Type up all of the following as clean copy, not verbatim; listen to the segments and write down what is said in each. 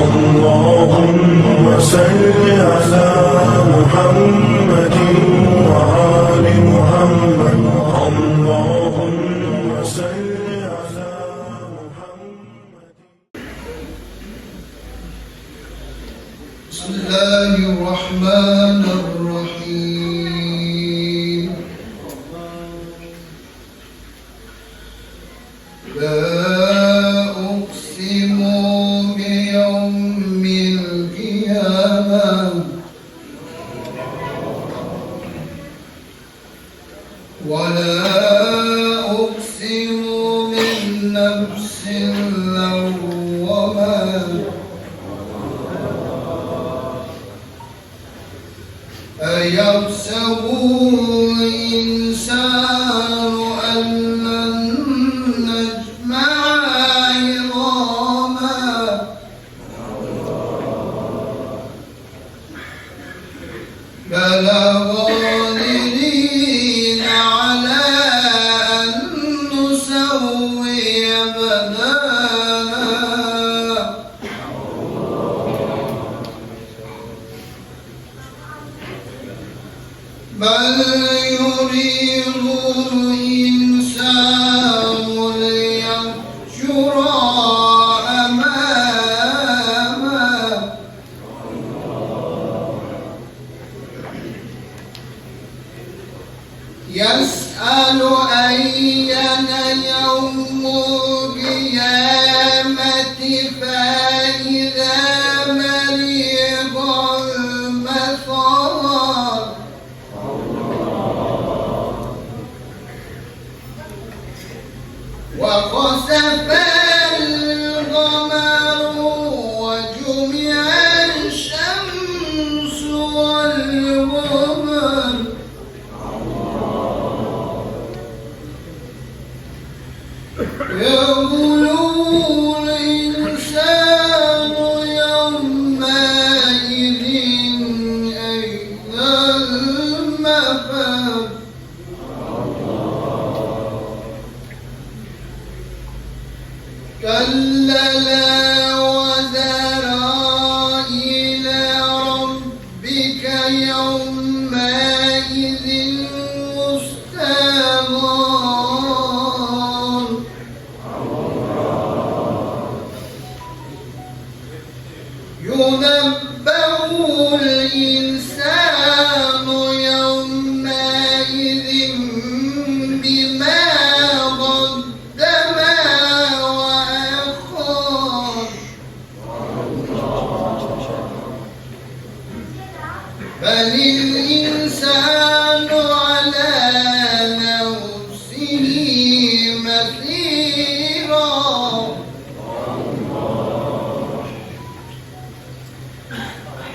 اللهم صل على محمد وآل محمد. اللهم صل على محمد. بسم الله الرحمن الرحيم. لا أقسم بيوم القيامة ولا أقسم بالنفس اللوامة أيحسب الإنسان أن لن نجمع عظامه بلى قادرين على أن نسوي بنانه بل يريد الإنسان ليفجر أمامه يسأل أيان يوم القيامة فإذا مرض المثل وخسف القمر وجمع الشمس والقمر يقول الإنسان يومئذ أين المفر كلا لا وزر إلى ربك يومئذ مستغار ينبأ الإنسان يومئذ بما قدم وأخر بل الإنسان على نفسه بصيرة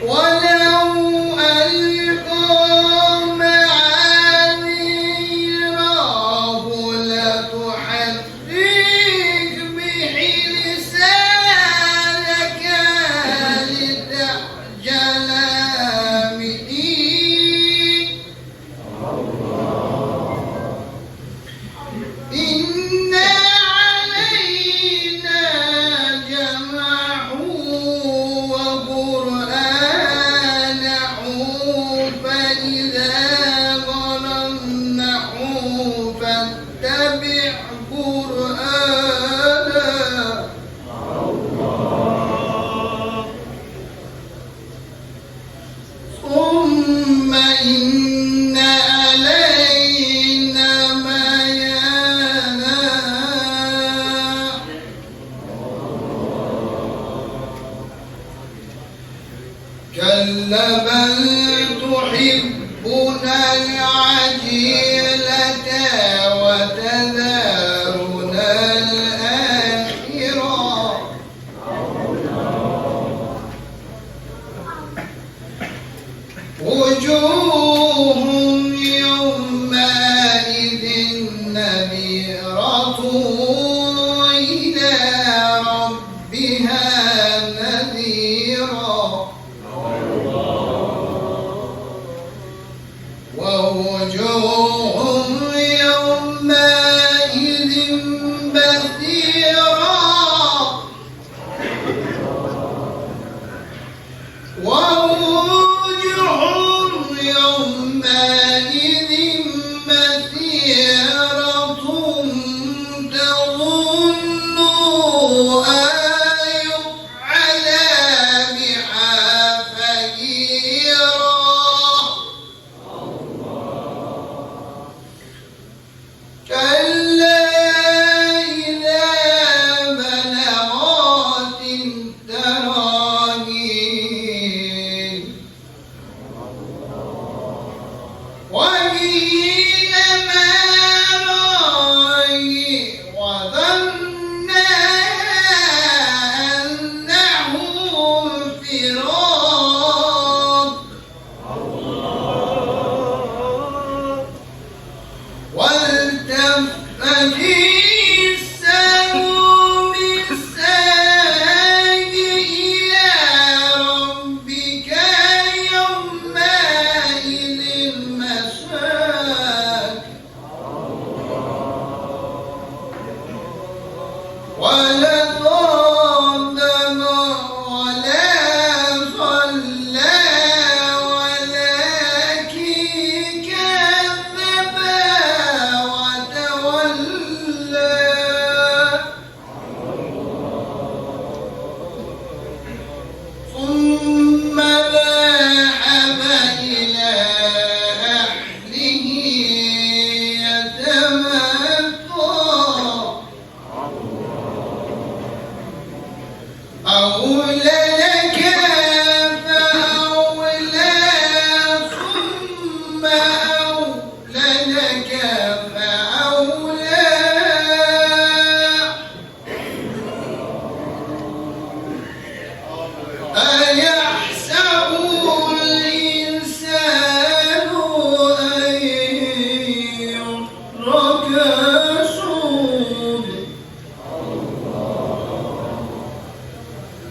ولو ألقى معاذيره لتحرك به لسانك لتعجل به إن علينا جمعه وقرآنه فإذا قرأناه فاتبع قرآنه ثم إن علينا بيانه كلا بل تحبون العجيلة وتذرون الآخرة وجوه يومئذ نذرة إلى ربها نذيرا ووجوه يومئذ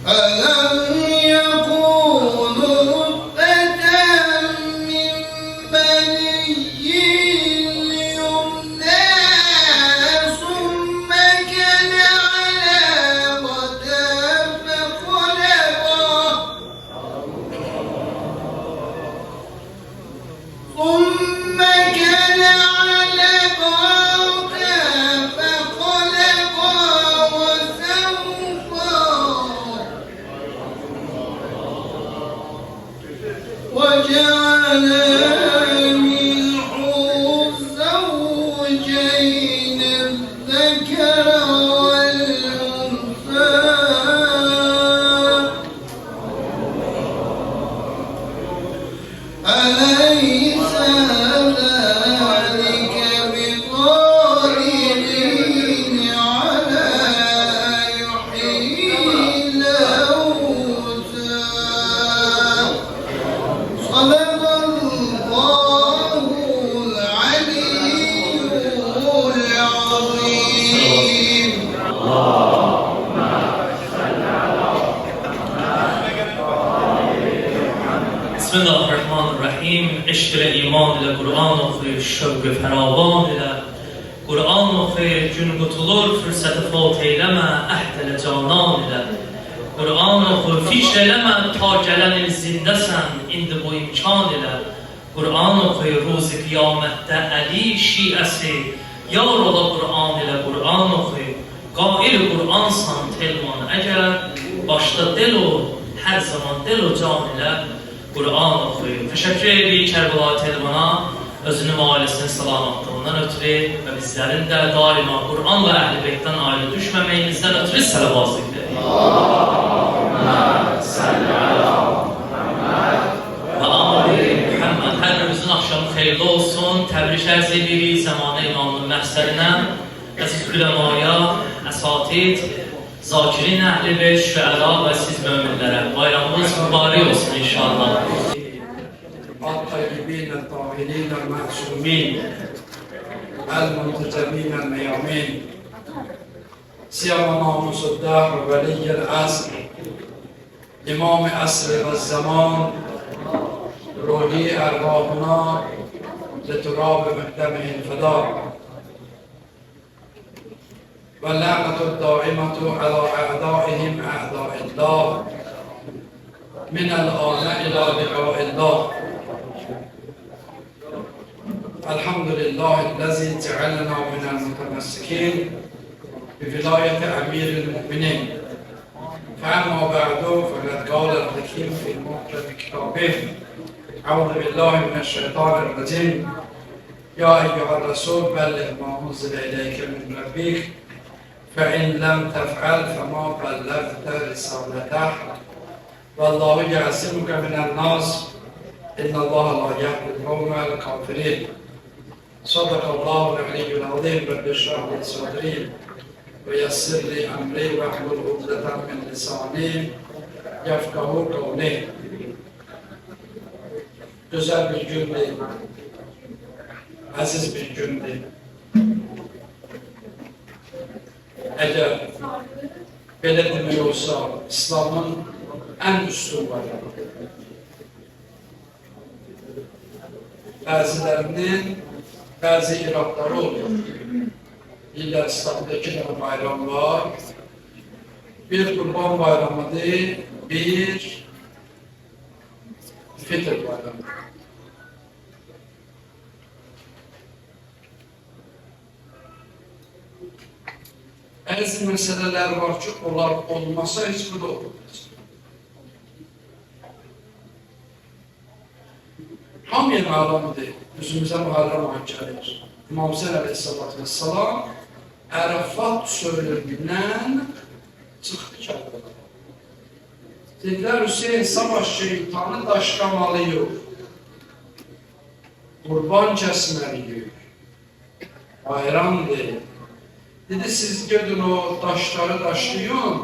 ألم يكونوا نطفة من مني يمنى ثم كان علقة فخلق وسوى وجعل منه الزوجين الذكر والأنثى أليس ذلك بقادر على أن يحيي الموتى صدق الله العلي العظيم. بسم الله الرحمن الرحیم. عشق ایمان ilə Qur'an oxuyur, şövqü fəravan ilə Qur'an oxuyur, gün qutulur, fürsəti fot eyləmə, əhd elə canan ilə Qur'an oxuyur, fiş eləmə, ta gələn il zindəsən, indi bu imkan ilə Qur'an oxuyur, ruzi qiyamətdə Əli şiəsi yar ola Qur'an ilə Qur'an oxuyur, qail Qur'ansan telman, əgər başda del o, hər zaman del o can ilə Qur'an oxuyur. Təşəkkür edirik Kərbəlayı Telmana, özünün və ailəsinin salamatlığından ötürü və bizlərin də daima Qur'an və Əhl-i Beytdən ayrı düşməməyimizdən ötürü sələvat zikr edirik. Allahümmə salli alə Muhammed və ali Muhammed. Hər birimizin axşamı xeyirli olsun. Təbrik ərz edirik Zəmanə İmamının məhsərinə, əziz üləmaya, əsatid, Zakirin Əhl-i Beyt, şüəra və siz möminlərə bayramımız mübarək olsun inşallah. الطيبين الطاهرين المعصومين المنتجبين الميامين سيما ناموس الدهر ولي العصر إمام عصر والزمان روحي أرواحنا لتراب مقدمه الفداء واللعنة الدائمة على أعدائهم أعداء الله من الآن إلى لقاء الله. الحمد لله الذي جعلنا من المتمسكين بولاية أمير المؤمنين. فأما بعد فقد قال الحكيم في محكم كتابه أعوذ بالله من الشيطان الرجيم يا أيها الرسول بلغ ما أنزل إليك من ربك فإن لم تفعل فما بلغت رسالته والله يعصمك من الناس إن الله لا يهدي القوم الكافرين. صدق الله العلي العظيم. رب اشرح لي صدري ويسر لي أمري واحلل عقدة من لساني يفقهوا قولي. Güzel bir gündü, aziz bir gündü. Eğer belə demək olsa, İslamın ən üstün bayramı. Bəzilərinin bəzi iradları olur. İllər İslamda 2 dənə bayram var. Bir Qurban bayramıdır, bir Fitr bayramı. Əziz məsələlər var ki, onlar olmasa heç bu da olmaz. Hamıya məlumadır, üzümüzə Muharrem ayı gəlir. İmam Hüseyin əleyhissalatu vesselam Ərəfat söylüyündən çıxdı Kərbəlaya. Dedilər, Hüseyin sabah şeytanı daşlamalıyıq, qurban kəsməliyik, bayramdır. Dedi, siz gedin o daşları daşlayın,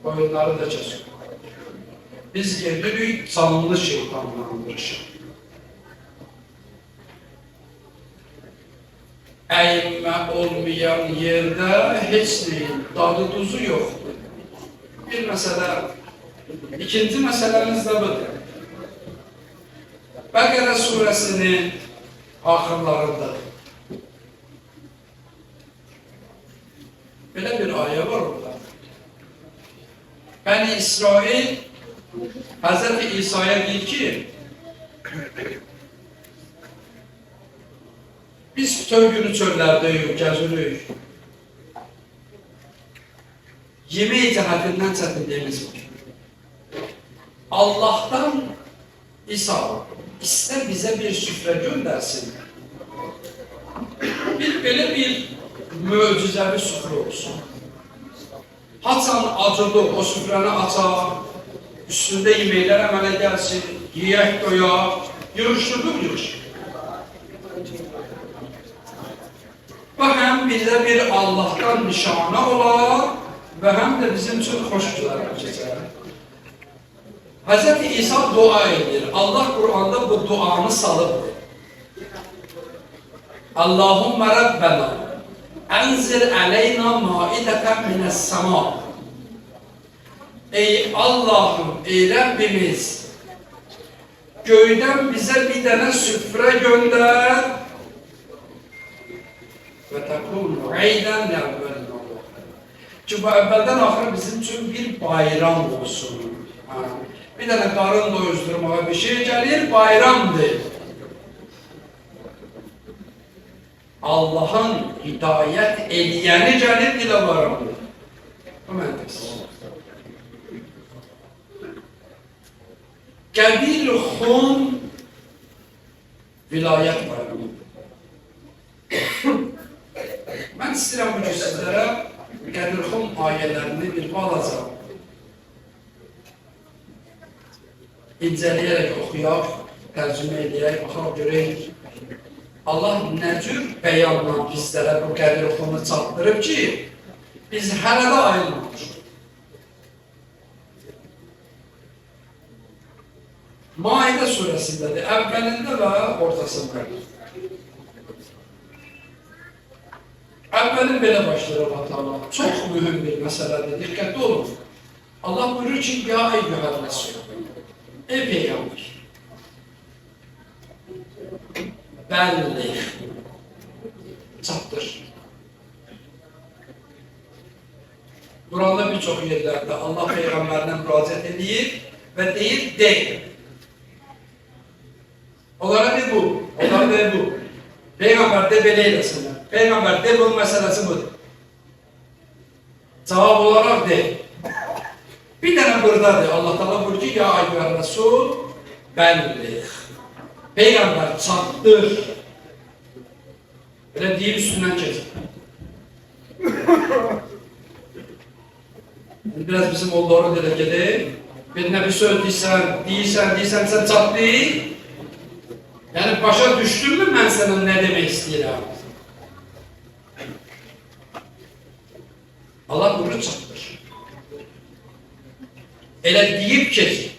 boyunları da kesin. Biz gedirik, canlı şeytanlandırışıq. Əyinmə olmayan yerdə heç neyin dadı duzu yoxdur. bir mesele. İkinci meselemiz de budur. Bəqərə suresinin axırlarında belə bir ayə var orada. Bəni İsrail Hz. İsa'ya deyir ki, biz bütün günü çöllərdəyik, gəzirik. Yemək cəhətindən çətinliyimiz var. Allah'tan İsa ister bize bir süfre göndersin. Böyle bir mucizevi süfre olsun. Haçan acılı o süfrəni açar, üstünde yeməklər əmələ gəlsin, yiyək doyar, yığışdırıq. Və həm bizə bir Allah'tan nişanə olar və həm də bizim üçün xoş gülər keçər. Hz. İsa dua edir. Allah Kur'an'da bu duanı salıb. Allahümme Rabbena enzil aleyna maideten mine's-sema. Ey Allah'ım, ey Rabbimiz, göyden bize bir tane süfre gönder ve tekunu eyden nevvelna. Çünkü bu evvelden ahire bizim için bir bayram olsun. Bir tane karın doyuzdurmağa bir şey gelir, bayramdır. Allah'ın hidayet eleyeni gelir, dile varamdır. Bu məntiqsiz. Qədir-xum vilayət bayramı. Mən istəyirəm bugün sizlərə Qədir-xum ayələrini bir balaca incələyərək oxuyaq, tərcümə edəyək, baxaq görək. Allah nə cür bəyanla bizlərə bu Qədir-xumu çatdırıb ki, biz hələ də ayılmamışıq. Maidə surəsindədir, əvvəlində və ortasındadır. Əvvəlin belə başlayır Allah Teala. Çox mühüm bir məsələdir, diqqətli olun. Allah buyurur ki, ya eyyuhəl rəsul. Ey Peygamber, belli, çatdır. Burada birçok yerlerde Allah Peygamberine müracaat edir ve deyir, deyil. Onlara de bu, onlara de bu. Peygamber de belə eylesinler. Peygamber de bunun meselesi budur. Cevap olarak deyil. Bir tane buradadır. Allah Teala buyurur ki, ya eyyuhel Resul belli. Peygamber çatdır. Böyle deyip üstünden kesin. Biraz bizim oğulları dile gelir. Birine bir söz deyirsən, sen çatdır. Yani başa düştün mü ben sana ne demek istəyirəm? Allah buyurur çatdır. Elə deyib keç.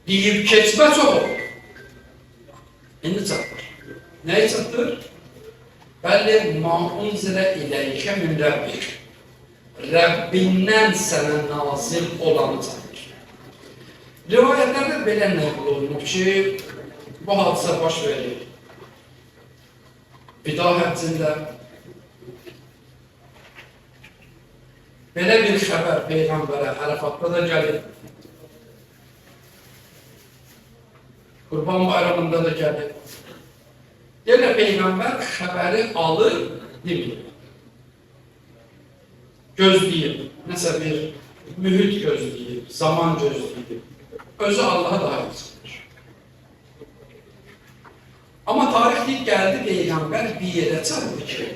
Deyib keçmə çox olur. İndi çatdır. Nəyi çatdır? Bəli, ma unzilə iləykə min Rabbik. Rəbbindən sənə nazil olanı çatdır. Rivayətlərdə belə nəql olunub ki, bu hadisə baş verir. Vida həccində belə bir xəbər Peyğəmbərə Ərafatda da gəlir. Qurban bayramında da gəlir. Yenə Peyğəmbər xəbəri alır, demir. Gözləyir. Nəsə bir mühit gözləyir, zaman gözləyir. Özü Allah'a daha yaxşıdır. Amma tarixlik gəldi Peyğəmbər bir yerə çatdı ki,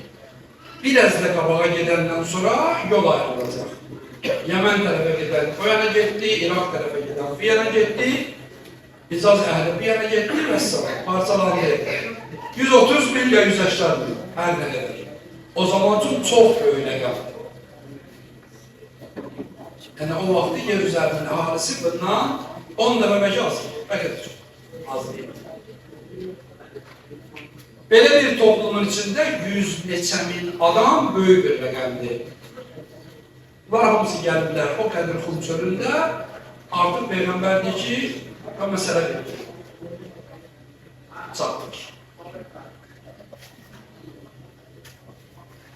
biraz da qabağa gedəndən sonra yol ayrılacaq. Yemen tərəfə gedən o yana getdi, İraq tərəfə gedən bir yana getdi, Hicaz əhli bir yana getdi və sonra parçalandı. 130 mil ya 180 mil, hər nə qədər. O zaman üçün çox böyük rəqəm. Yəni o vaxtı yer üzərinin əhalisi bundan 10 dəfə bəlkə az, bəlkə də çox az deyil. Belə bir toplumun içində 100 neçə min adam böyük bir rəqəmdir. Bunlar hamısı gəliblər o Qədir Xum çölündə artıq Peyğəmbər deyir ki, o məsələ verir. Çatdır.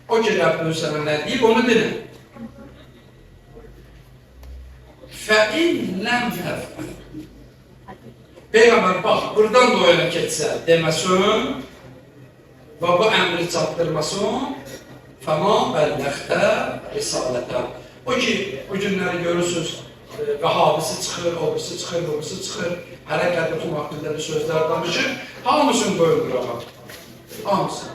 O ki Rəbbin sənə nə deyib, onu dinə. فَاِنْ لَمْ تَفْعَلْ Peyğəmbər bax, buradan da o yana keçsə deməsin və bu əmri çatdırmasın فَمَا بَلَّغْتَ رِسَالَتَ O ki, bu günləri görürsünüz və hadisi çıxır, obisi çıxır, obisi çıxır, hələ Qədir Xum haqqında bir sözlər danışır, hamısını qoyulur ama. Hamısını.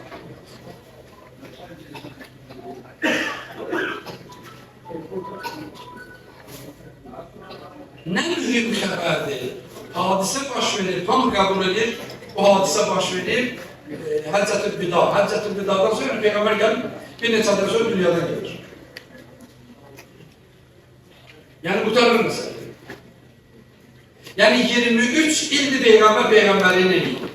Nə mühüm xəbərdir? Hadisə baş verir, hamı qəbul edir, o hadisə baş verir, Həccətül Vida. Həccətül Vidadan sonra Peyğəmbər gəlib, bir neçə dəfə sonra dünyadan gelir. Yəni, qutarır məsələ. Yəni, 23 ildir Peyğəmbər Peyğəmbərliyin eləyir.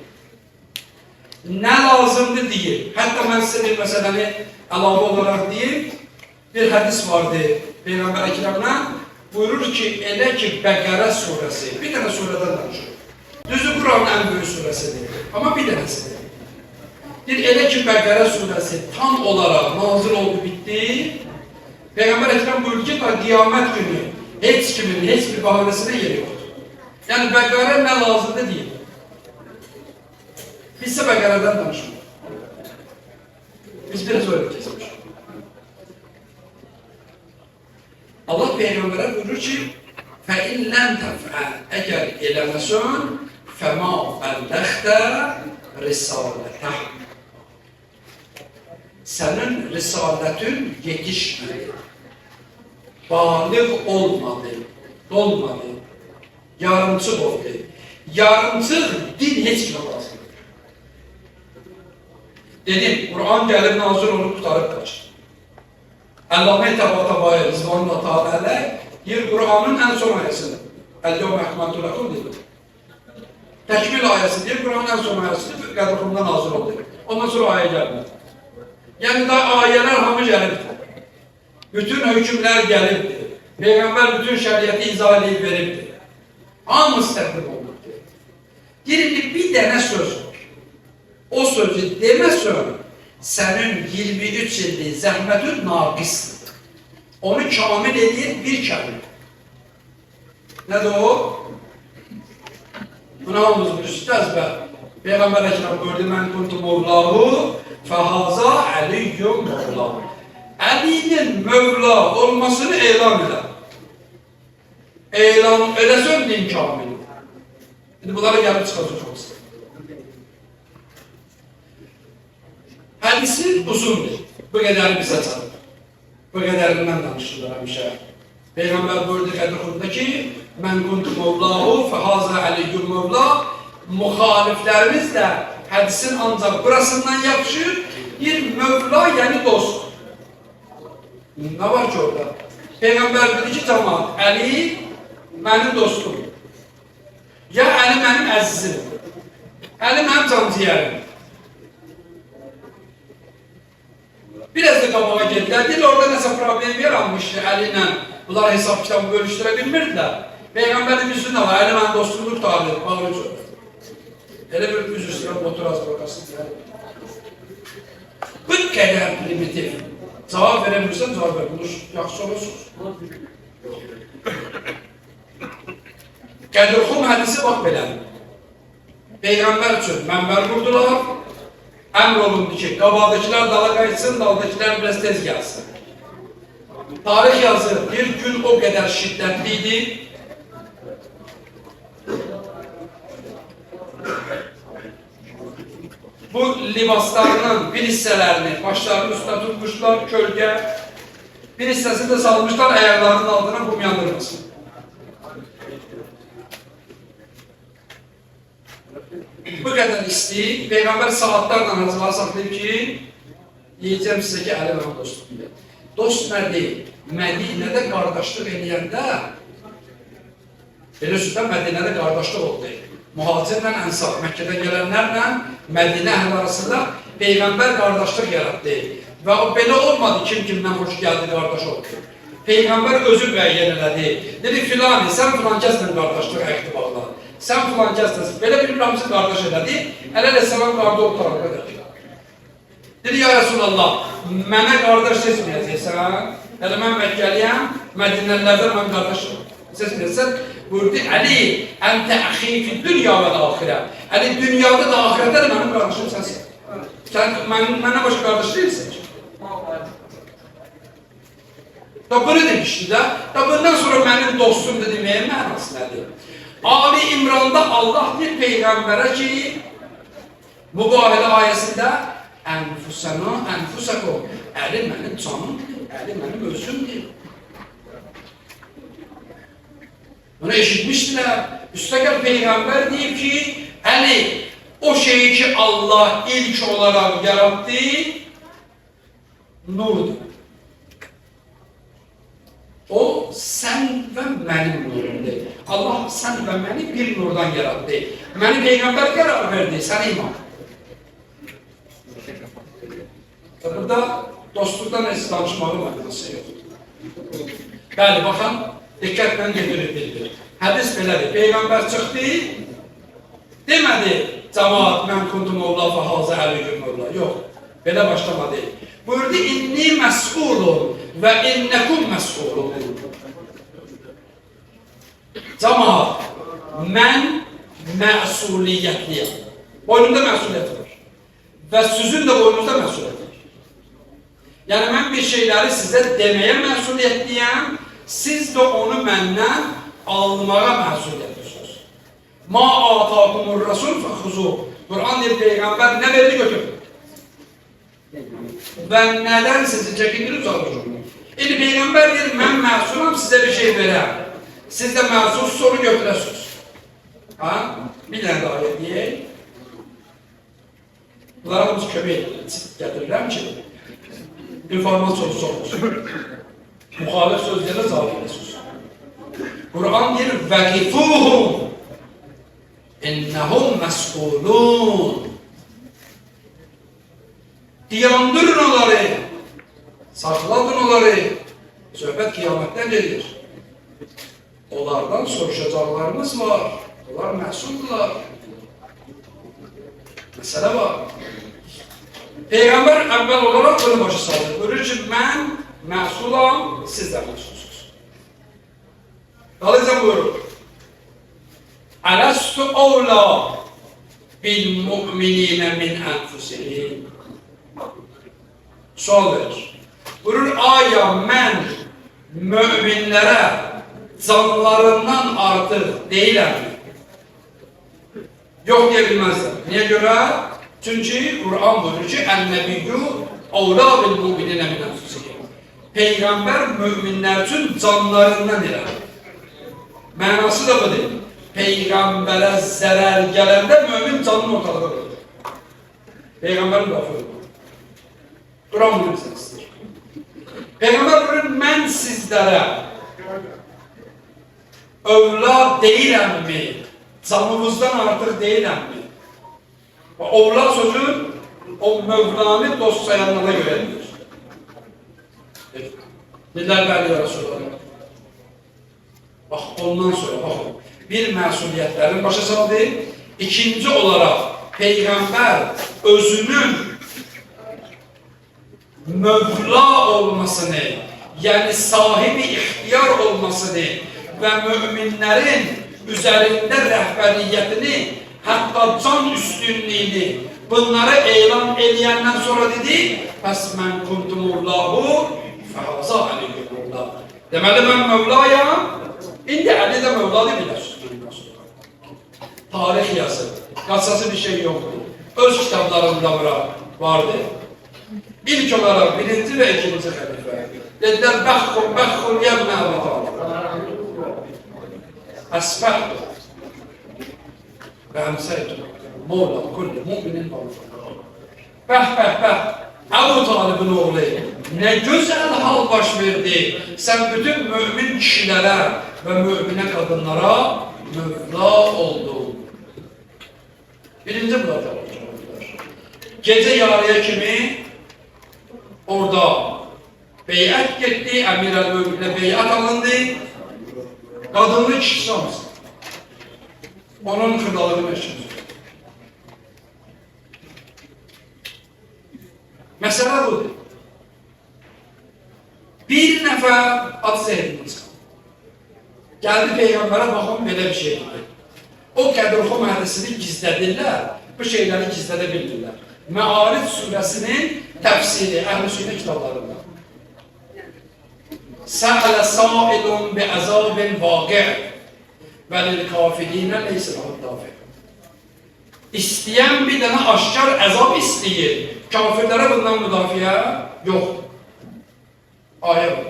Nə lazımdır deyir. Hətta mən sizə bir məsələni əlavə olaraq deyim, bir hədis vardı Peyğəmbər Əkrəmlə, buyurur ki, elə ki Bəqərə surəsi, bir dənə surədən danışır. Düzü Quranın ən böyük surəsidir, amma bir dənəsidir. Elə ki Bəqərə surəsi tam olaraq nazil oldu, bitdi. Peyğəmbər Əkrəm buyurdu ki, qiyamət günü heç kimin, heç bir bahanəsinə yeri yoxdur. Yəni Bəqərə nə lazımdır deyil. Biz isə Bəqərədən danışmıyoruz. Biz biraz öyle kesmişik. Allah Peyğəmbərə buyurur ki, فَاِنْ لَمْ تَفْعَلْ Əgər eləməsən, فَمَا بَلَّغْتَ رِسَالَتَهُ Sənin risalətin yetişmədi, bağlıq olmadı, dolmadı, yarımçıq oldu. Yarımçıq din heç kimə lazımdır. Dedim, Quran gəlib nazir olub tutarıb qaçır. Əlləmə təbatəbəyə Rizvanullah Teala deyir Quranın ən son ayəsidir. Əl-Yevmə Əkməltu Ləkum deyir. Təkmil ayəsi deyir, Quranın ən son ayəsidir, Qədir Xumda nazir oldu. Ondan sonra ayə gəlmir. Yəni da ayələr hamı gəlibdir. Bütün hökümlər gəlibdir. Peyğəmbər bütün şəriəti izah edib veribdir. Hamısı təqdim olunubdur. Deyir, bir dənə söz var. O sözü deməsən, sənin 23 illik zəhmətin naqisdir. Onu kamil edir bir kəlmə. Nədir o? Buna hamımız bilirsiniz və Peyğəmbər Əkrəm buyurdu, mən kuntu Mevlahu fəhaza Əliyyum Mevla. Əliyin Mevla olmasını elan edər. Elan edəsən din kamil. İndi bunlara gəlib çıxacaq olsun. Hədisi uzundur. Bu qədəri bizə çatır. Bu qədərindən danışırlar həmişə. Peyğəmbər buyurdu Qədir Xumda ki, mən kuntu Mevlahu fəhaza Əliyyum Mevla. Müxaliflərimiz də hədisin ancaq burasından yapışır. Bir Mevla, yəni dost. Nə var ki orada? Peyğəmbər dedi ki, cəmaat, Əli mənim dostum. Ya Əli mənim əzizim. Əli mənim canciyərim. Biraz da qabağa gedilər. Deyil, orada nəsə problem yaranmışdı Əli ilə. Bunlar hesab kitabı bölüşdürə bilmirdilər. Peyğəmbərin üstündə var, Əli mənim dostluğunu tutardı. Bağırıcı. Elə bir üz üstünə otur az bakasın. Bu qədər primitiv. Cavab verəbilirsən, cavab ver. Bunu yaxşı olursunuz. Qədir Xum hədisi bax belədir. Peyğəmbər üçün mənbər qurdular. Əmr olundu ki, qabaqdakılar dala qayıtsın, daldakılar biraz tez gəlsin. Tarix yazır, bir gün o qədər şiddətli idi. Bu libaslarının bir hissələrini başlarının üstüne tutmuşlar, kölgə. Bir hissəsini de salmışlar, ayaqlarının altına qum yandırmasın. Bu qədər isti, Peyğəmbər saatlarla hazırlar saxlayıb ki, deyəcəm sizə ki, Əli mənim dostum. Dost nə deyil? Mədinədə qardaşlıq eləyəndə, elə üstündə Mədinədə qardaşlıq oldu. Mühacirlə ənsar, Məkkədən gələnlərlə Mədinə əhli arasında Peyğəmbər qardaşlıq yaratdı. Və o belə olmadı, kim kimdən xoş gəldi, qardaş oldu. Peygamber özü müəyyən elədi. Dedi filan, sən filan kəslə qardaşlıq əkdi bağla. Sən filan kəslə, belə bir hamısı qardaş elədi. Əleyhisselam qardı o tarafa dedi. Dedi ya Resulallah, mənə qardaş seçməyəcəksən. Yəni mən Məkkəliyəm, Mədinəlilərdən mən qardaşım. Seçməyəcəksən. Buyurdu, Əli, əntə əxi fi dünya və axirə. Əli, dünyada da axirətdə də mənim qardaşım sənsin. Sən mənə başqa qardaş deyilsin ki. Da bunu demişti de, da bundan sonra mənim dostum da deməyə mənası nədir? Ali İmran'da Allah bir peygambere ki, mübahilə ayəsində Ənfusakum, əli mənim canımdır, əli mənim özümdür. Bunu eşitmişdilər. Üstəgəl peygamber deyib ki, əli o şeyi ki Allah ilk olarak yarattı, nurdur. O sen ve benim nurumdur. Allah sen ve beni bir nurdan yarattı. Beni peygamber karar verdi, sen iman. Burada dostluktan danışmağı mənası yok. Bəli, baxın, diqqətlə getirildir. Hədis belədir. Peygamber çıxdı, demədi, cemaat, mən kuntum Allah və hazə əliyyüm Allah. Yox, belə başlamadı. Buyurdu, inni məs'ulun və innekum məs'ulun. Cemaat, mən məsuliyyətliyəm. Boynumda məsuliyyət var. Və sizin də boynunuzda məsuliyyət var. Yəni, mən bir şeyləri sizə deməyə məsuliyyətliyəm, siz də onu məndən almağa məsuliyyətlisiniz. Ma atakumur rasul fəxuzu. Kur'an deyir, Peygamber nə verdi götürün. Və nədən sizi çəkindir uzaqlaşın. İndi Peygamber deyir, mən məsulam, sizə bir şey verəm. Siz də məsul soru götürəsiniz. Ha? Bir dənə də ayet deyək. Bunlara biz kömək gətirirəm ki, informasyonu olsun. Müxalif sözlərə cavab edəsiniz. Kur'an deyir, vəqifuhum innəhum məs'ulun. Diyandırın onları, sakladın onları. Söhbət kıyametten gelir. Onlardan soruşacaklarımız var. Onlar məsuldurlar. Məsələ var. Peygamber əvvəl olarak bunu başa saldı. Buyurur ki, mən məsulam, siz də məsulsunuz. Dolayısıyla buyurur. Ələstu ovla bil mu'minine min enfusihim. Sual verir. Buyurur, aya mən müminlərə canlarından artıq deyiləm mi? Yox deyə bilməzlər. Niyə görə? Çünki Kur'an buyurur ki, ən-nəbiyyü avla bil mu'minine min enfusihim. Peygamber müminlər üçün canlarından elə. Mənası da budur. Peygamberə zərər gələndə mümin canını ortalığa qoyur. Peygamberin lafı yok. Kur'an bunu bizə istəyir. Peygamber buyurur, mən sizlərə övlad deyiləm mi? Canımızdan artıq deyiləm mi? Ovlad sözü o Mevla'nı dost sayanlara görədir. Neler bəli ya Resulallah? Bax, ondan sonra baxın. Bir məsuliyyətlərin başa saldı. İkinci olarak Peygamber özünün Mevla olmasını, yani sahibi ihtiyar olmasını ve müminlerin üzerinde rehberiyetini, hatta can üstünlüğünü bunları elan ediyenden sonra dedi, "Pes men kuntumullahu fehaza alikumullah." Demeli ben Mevla'yam, indi Ali de Mevla demeler. Tarih yazı, katsası bir şey yoktu. Öz kitaplarında vardı. İlk olarak birinci ve ikinci halife. Dediler, "Bekhul yebne Abi Talib." Esbehtu. Ve emseytu. Mevla kulli müminin Talib. Abu Talib'in oğlu. Ne güzel hal baş verdi. Sen bütün mümin kişilere ve mümine kadınlara Mevla oldun. Birinci burada. Gece yarıya kimi orada Beyat getdi, Əmir əl-Möminlə beyat alındı. Qadınlı kişisi olmasın. Onun xırdalığını eşitir. Məsələ budur. Bir nəfər ad zehrini çıxır. Gəldi Peyğəmbərə baxın, belə bir şey dedi. O Qədirxum hədisini gizlədirlər, bu şeyləri gizlədə bildirlər. Məarif surəsinin təfsiri, Əhl-i Sünnə kitablarında. Sə'ələ sailun bi əzabin vaqi' və lil-kafirinə leysə ləhu dafi'. İstəyən bir dənə aşkar əzab istəyir. Kafirlərə bundan müdafiə yoxdur. Ayə var.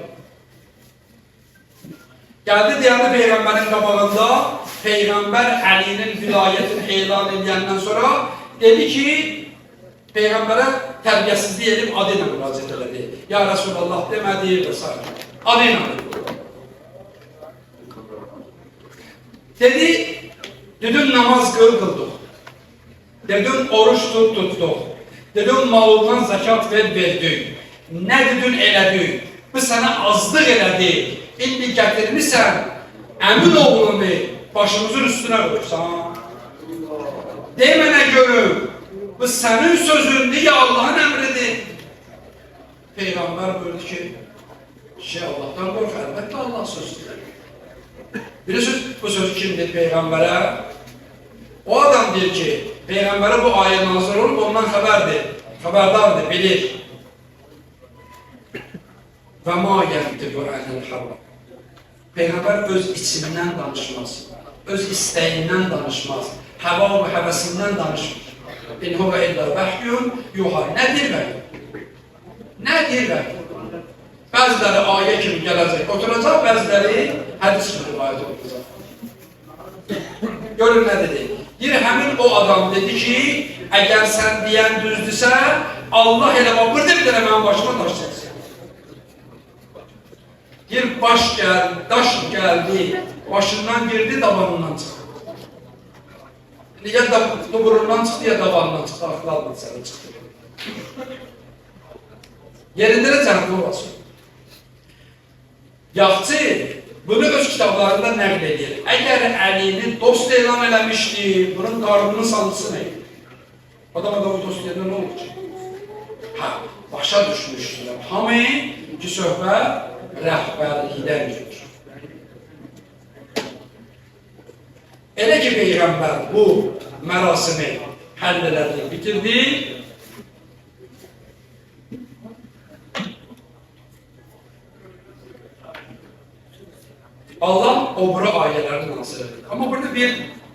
Gəldi deyəndə Peyğəmbərin qabağında, Peyğəmbər Əlinin vilayətini elan edəndən sonra dedi ki, Peyğəmbərə tərbiyəsizlik edib adı ilə müraciət elədi. Ya Rəsulullah demədi və s. Adı ilə. Dedi, dedin namaz qıldıq. Dedin oruç tutduq. Dedin malından zəkat verdik. Nə dedin elədik. Bu sənə azlıq elədik. İndi gətirmişsən, əmin oğlunu başımızın üstünə qoysan. Demənə görüm, bu sənin sözündür ya Allah'ın əmridir. Peyğəmbər buyurdu ki, Allah'tan qorx, əlbəttə Allah sözüdür. Bilirsiniz, bu sözü kimdir Peyğəmbərə? O adam deyir ki, Peyğəmbərə bu ayə nazır olub, ondan xəbərdardır, bilir. Və ma yəntiqu ənil hava. Peyğəmbər öz içindən danışmaz, öz istəyindən danışmaz, həva və həvəsindən danışmır. İn huve illa vəhyun yuha. Nədir vəhy? Nədir vəhy? Bəziləri ayə kimi gələcək, oturacaq, bəziləri hədis kimi rivayət olacaq. Görün nə dedi? Bir həmin o adam dedi ki, əgər sən deyən düzdürsə, Allah elə bax, burada bir dənə mənim başıma daş çəksin. Bir daş gəldi, başından girdi, davanından çıxdı. Ya burundan çıxdı, ya davanından çıxdı, axılalmadı səni çıxdı. Yerində də cəhətli olasın. Yaxçı bunu öz kitablarında nəql edir. Əgər Əlini dost elan eləmişdi, bunun qarnının salısı nə? Adama dost elan nə olur ki? Başa düşmüşdülər. Hamı ki, söhbət rəhbərlikdən gedir. Elə ki, Peyğəmbər bu mərasimi həll elədi, bitirdi. Allah o bura ayələrini nazir edir. Amma burada bir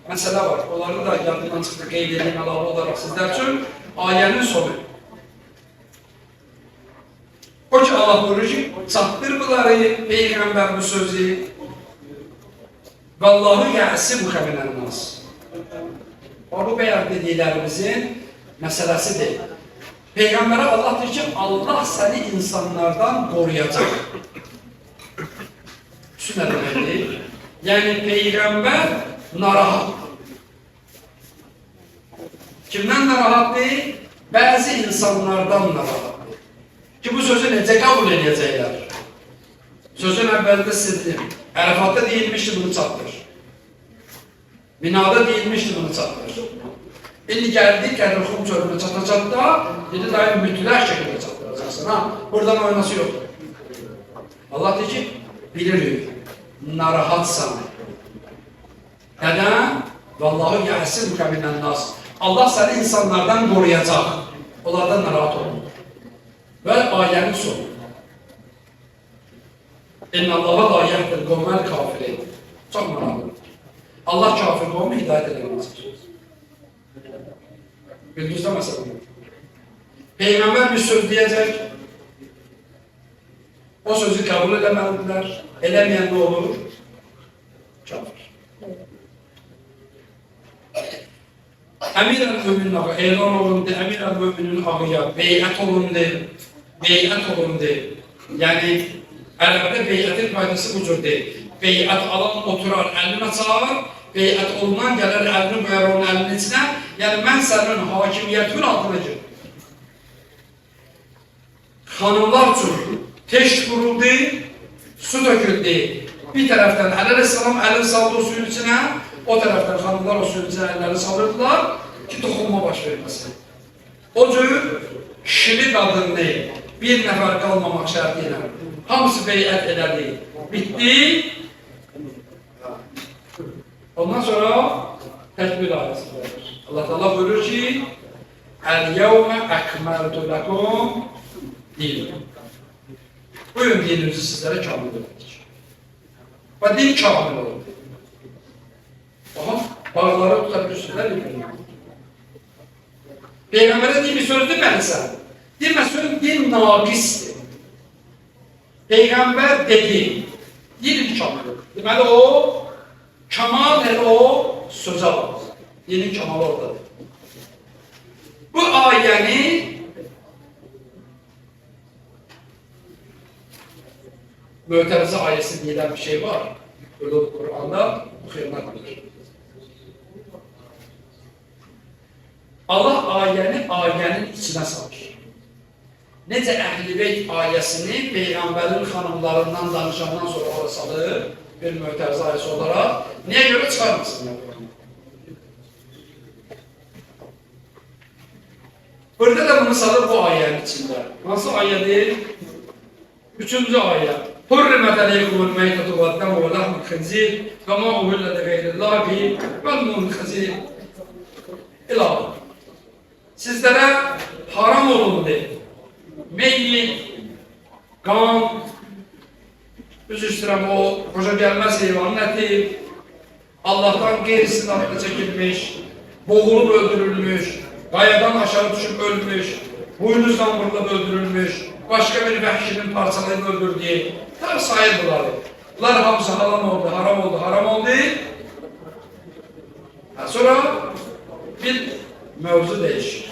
məsələ var. Onları da yadından çıxdı, qeyd edin əlavə olaraq sizlər üçün. Ayənin sonu. O ki, Allah buyurur ki, çatdır bunları, Peyğəmbər bu sözü. Vallahu yəsibuka minən nas. Bu bəyan dediklərimizin məsələsidir. Peyğəmbərə Allah deyir ki, Allah səni insanlardan qoruyacaq. Şu nə deməkdir? Yəni, Peyğəmbər narahatdır. Kimdən narahatdır? Bəzi insanlardan narahatdır. Ki, bu sözü necə qəbul edəcəklər? Sözün əvvəldə sildim. Ərəfatda deyilmişdi, bunu çatdır. Minada deyilmişdi, bunu çatdır. İndi gəldik, Qədirxum çölünə çatacaqda, dedi, daim mütləq şəkildə çatdıracaqsın. Buradan oynası yoxdur. Allah deyir ki, bilirik, narahatsan. Nədən? Vallahu yəsibuka minən nas. Allah səni insanlardan qoruyacaq. Onlardan narahat olun. Və ayənin sonu. İnnəllaha la yəhdil qovməl kafirin. Çox maraqlıdır. Allah kafir qovmu hidayət edilməzdir. Bildinizdə məsələ bu. Peyğəmbər bir söz deyəcək. O sözü qəbul eləməlidirlər. Eləməyən nə olur? Kafir. Əmir əl-Möminin ağı elan olundu, Əmir əl-Möminin ağıya beyət olundu. Beyət olundu. Yəni, ərəbdə beyətin faydası bu cür deyil. Beyət alan oturar, əlini açar, beyət olunan gələr, əlini qoyar onun əlinin içinə. Yəni, mən sənin hakimiyyətin altına girir. Xanımlar üçün Teşt vuruldu, su döküldü. Bir taraftan Aleyhisselam elini saldı o suyun içine, o taraftan hanımlar o suyun içine ellerini salırdılar ki toxunma baş vermesin. O cür kişili qadınlı bir nəfər qalmamaq şərtiyle hamısı beyət elədi. Bitti. Ondan sonra təkbir ayəsi verir. Allah Teala buyurur ki El-yevme ekmeltu lekum dinakum. Bugün dinimizi sizlere kamil ettik. Ve din kamil oldu. Aha, bağları tutabilirsiniz. Peygamber'e din bir söz demediyse, demesin din nakistir. Peygamber dedi, dinin kamil oldu. Deməli o, kamal o söze var. Dinin kamalı oradadır. Bu ayəni Mü'tərizə ayəsi deyilən bir şey var. Öyle Kur'an'da xeyirnatdır. Allah ayənin içine salır. Necə Əhl-i Beyt ayəsini Peyğəmbərin xanımlarından danışandan sonra oraya salır, bir Mü'tərizə ayəsi olarak, niye göre çıxarmasınlar? Burada da bunu salır bu ayenin içinde. Nasıl ayedir? Üçüncü ayet. Hurrimet aleykumul meytetu ve damu ve lahmul khinzir ve ma uhille li gayrillahi vel munkhazir. İlahi. Sizlere haram olundu. Meyli, kan, üzr istəyirəm o hoca gelmez heyvanın eti, Allah'tan gerisinin aklı çekilmiş, boğulup öldürülmüş, qayadan aşağı düşüp ölmüş, buynuzdan vurulup öldürülmüş, başka bir vəhşinin parçalayıp öldürdüğü, tabi sayır bunları. Bunlar hamısı haram oldu, haram oldu, haram oldu. Sonra bir mevzu değişir.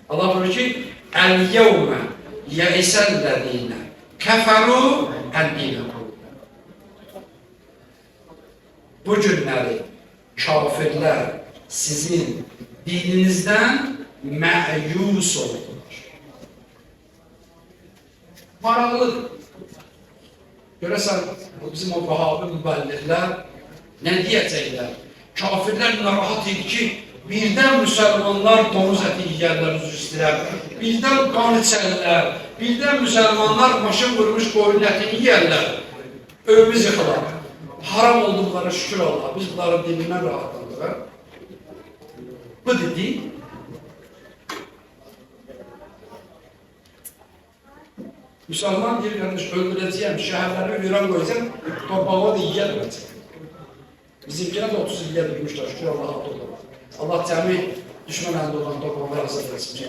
Allah buyuruyor ki, El-yevme ye'isellezine keferu en-dinakum. Bu günleri kafirler sizin dininizden meyus oldular. Maraqlıdır. Görəsən, bizim o Vahabi mübəlliğlər nə deyəcəklər? Kafirlər narahat idi ki, birdən müsəlmanlar domuz əti yiyərlər, üzr istəyirəm. Birdən qan içərlər. Birdən müsəlmanlar maşın vurmuş qoyun ətini yiyərlər. Övümüz yıxılar. Haram olduqları şükür Allah. Biz bunların dinindən rahatlandıq. Bu dedi. Müslüman deyir, yanlış öldürəcəyəm, şəhərləri viran qoyacam, torpağa da yiyəlməyəcəm. Bizimkine de 30 il yedirmişler, şükür Allah'a dolar. Allah cəmi düşmən əldə olan torpaqları azad etsin.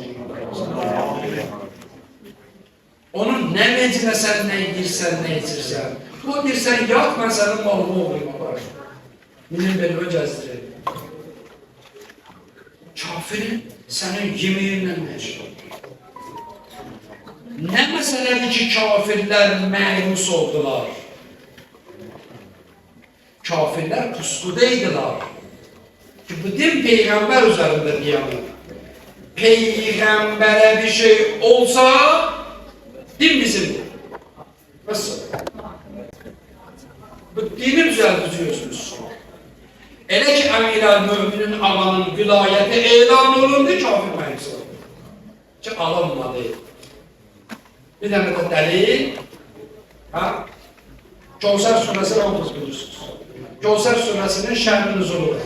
Onun nə vecinə sən nə edirsən, nə edirsən. Bu deyirsən, yat mən sənin malımı olayım aparır. Minim belime gəzdirir. Kafirin sənin yemeğinlə nə işin? Ne meseledir ki kafirler məyus oldular? Kafirler puskudaydılar. Ki bu din peygamber üzerinde diyanır. Peygambere bir şey olsa din bizimdir. Nasıl? Bu dinin üzerinde tutuyorsunuz. Elə ki Əmirəl Möminin ağanın vilayeti elan olundu, kafir məyus oldu. Ki alınmadı. Bir tane de delil, Kevser suresini hamınız bilirsiniz. Kevser suresinin şerh nüzulu.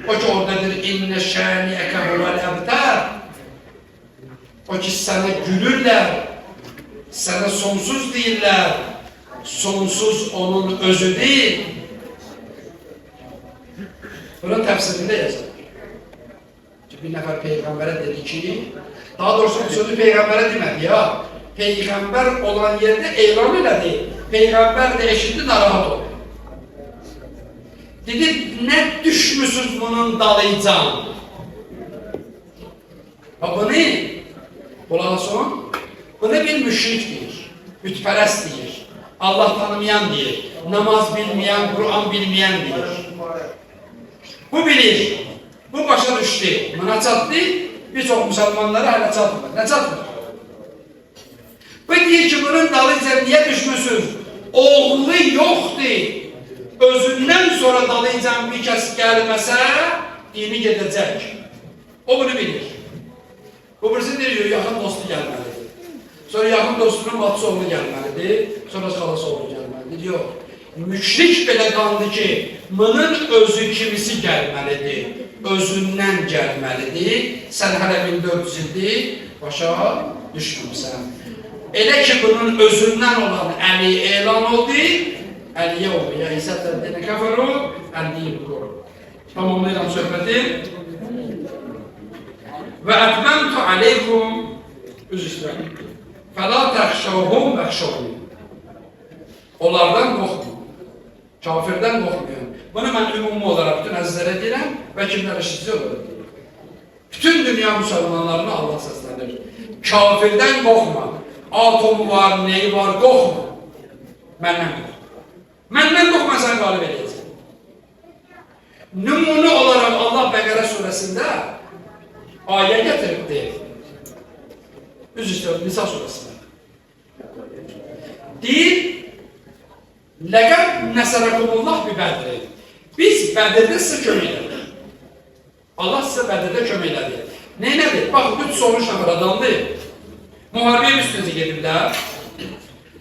O ki oradadır, inne şâniyeke huvel ebter. O ki sana gülürler, sana sonsuz değiller, sonsuz onun özü değil. Bunun tefsirinde yazılır. Bir nefer peygambere dedi ki, daha doğrusu bu sözü peygambere demedi ya. Peygamber olan yerde elan elədi. Peygamber de eşitti, narahat oldu. Dedi, ne düşmüşsünüz bunun dalayacağım? Bu ne? Kulağa son. Bu ne bir müşrik deyir. Bütperest deyir. Allah tanımayan deyir. Namaz bilmeyen, Kur'an bilmeyen deyir. Bu bilir. Bu başa düştü. Buna çatdı. Birçok Müslümanlara hala çatmıyor. Ne çatmıyor? Bu deyir ki, bunun dalınca niyə düşmüsünüz? Oğlu yoxdur. Özündən sonra dalınca bir kəs gəlməsə, dini gedəcək. O bunu bilir. Bu birisi deyir, yaxın dostu gəlməlidir. Sonra yaxın dostunun bacısı oğlu gəlməlidir. Sonra xalası oğlu gəlməlidir. Yox. Müşrik belə qandı ki, bunun özü kimisi gəlməlidir. Özündən gəlməlidir. Sən hələ 1400 ildir, başa düşməmsən. Elə ki, bunun özündən olan Əli elan oldu, Əliyə oldu. Ya İzzətlərdinə kəfər ol, Əliyə qor. Tamamlayıram söhbəti. Və ətməntu aleykum, üz üstə, fəla təxşavhum bəxşavhum. Onlardan qorxmayın, kafirdən qorxmayın. Bunu mən ümumi olaraq bütün əzizlərə deyirəm və kimlər eşitcə olaraq deyirəm. Bütün dünya müsəlmanlarına Allah səslənir. Kafirdən qorxma. Atomu var, neyi var, qorxma. Məndən qorxma. Məndən qorxma, sən qalib edəcək. Nümunə olaraq Allah Bəqərə surəsində ayə gətiribdir. Üz üstə, Nisa surəsində. Deyir, Ləqəb nəsərəkumullah bi bədri. Biz Bədirdə sizə kömək elədik. Allah sizə Bədirdə kömək elədi. Neynədir? Bax, 313 nəfər adamdır. Müharibəyə üstünüzə gediblər.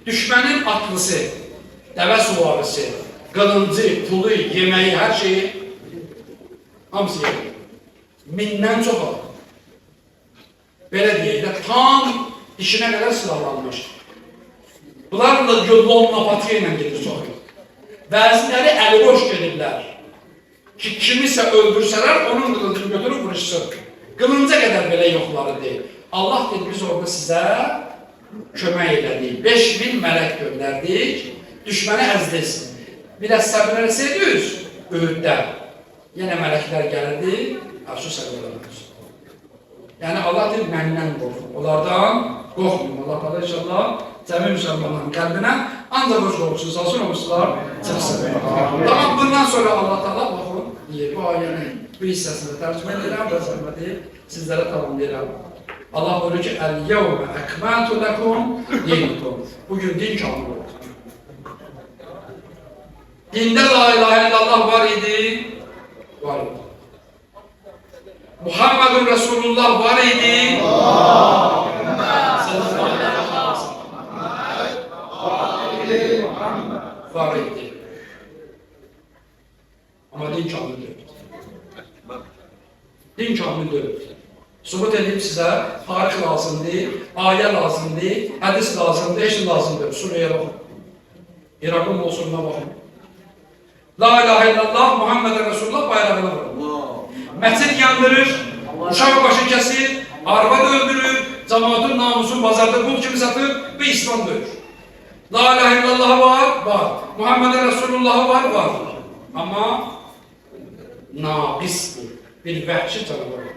Düşmənin atlısı, dəvə suvarısı, qılıncı, pulu, yeməyi, hər şeyi hamısı yedir. Mindən çox alır. Belə deyək də, tam dişinə qədər silahlanmış. Bunlar da yollonla patiyə ilə gedir çox. Bəziləri əli boş gediblər. Ki, kimisə öldürsələr, onun qılıncını götürüb vuruşsun. Qılınca qədər belə yoxlarıdır. Allah dedi, biz orada sizə kömək elədik. 5000 mələk göndərdik, düşməni əzdiniz. Biraz səbir eləsəydiniz, öğütdə. Yenə mələklər gəlirdi, əfsus səbirləmək. Yəni Allah deyir, məndən qorxun. Onlardan qorxmayın. Allah qala inşallah cəmi müsəlmanların qəlbinə ancaq öz qorxusu salsın, olmuşlar çıxsın. Tamam, bundan sonra Allah Taala baxın, deyir, bu ayənin bu hissəsində tərcümə edirəm və zəhməti sizlərə tamamlayıram. Allah buyurur ki, Əl-yevmə əkməntu ləkum dinikum. Bugün din kamil oldu. Dində la ilahe illallah var idi, var idi. Muhammedun Resulullah var idi. Var idi. Ama din kamil deyil. Din kamil deyil. Subut edip size tarih lazımdır, ayə lazımdır, hədis lazımdır, eşit lazımdır. Suriye'ye bakın. Irak'ın Mosul'una bakın. La ilahe illallah Muhammeden Resulullah bayrağına bakın. Məscid yandırır, uşaq başı kesir, arvad öldürür, cemaatın namusunu bazarda kul kimi satır ve İslam dövür. La ilahe illallah var, var. Muhammeden Resulullah var, var. Ama naqisdir, bir vəhşi canavar.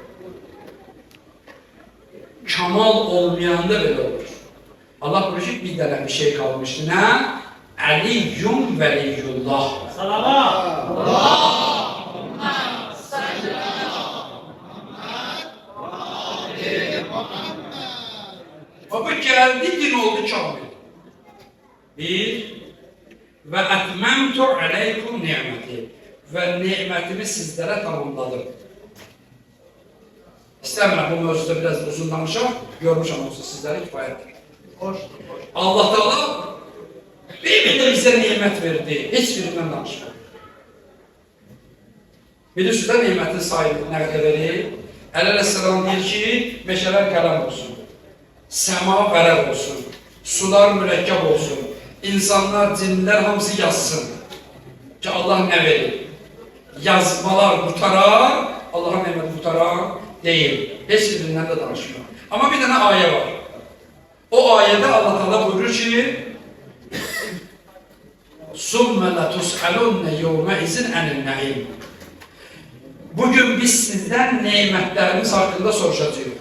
Kamal olmayanda belə olur. Allah buyurur ki, bir dənə bir şey qalmışdı. Nə? Əliyyum vəliyullah. Salavat. Baba geldi, din oldu kamil. Bir, və ətməmtu aleykum ni'məti. Və ni'mətimi sizlərə tamamladım. İstəmirəm bu mövzuda biraz uzun danışam, görmüşəm olsa sizlərə kifayətdir. Allah Teala bir-birdə bizə ni'mət verdi, heç birindən danışmam. Bilirsiniz də ni'mətin sahibi nə qədər verir? Əleyhisselam deyir ki, meşələr qələm olsun, səma vərəq olsun, sular mürəkkəb olsun, insanlar, cinlər hamısı yazsın ki, Allah nə verir? Yazmalar qutarar, Allah'a ni'mət qutarar deyil. Heç birindən də danışmıyor. Amma bir dənə ayə var. O ayədə Allah Teala buyurur ki, ثُمَّ لَتُسْأَلُنَّ يَوْمَئِذٍ عَنِ النَّعِيمِ. Bugün biz sizdən neymətlərimiz haqqında soruşacağıq.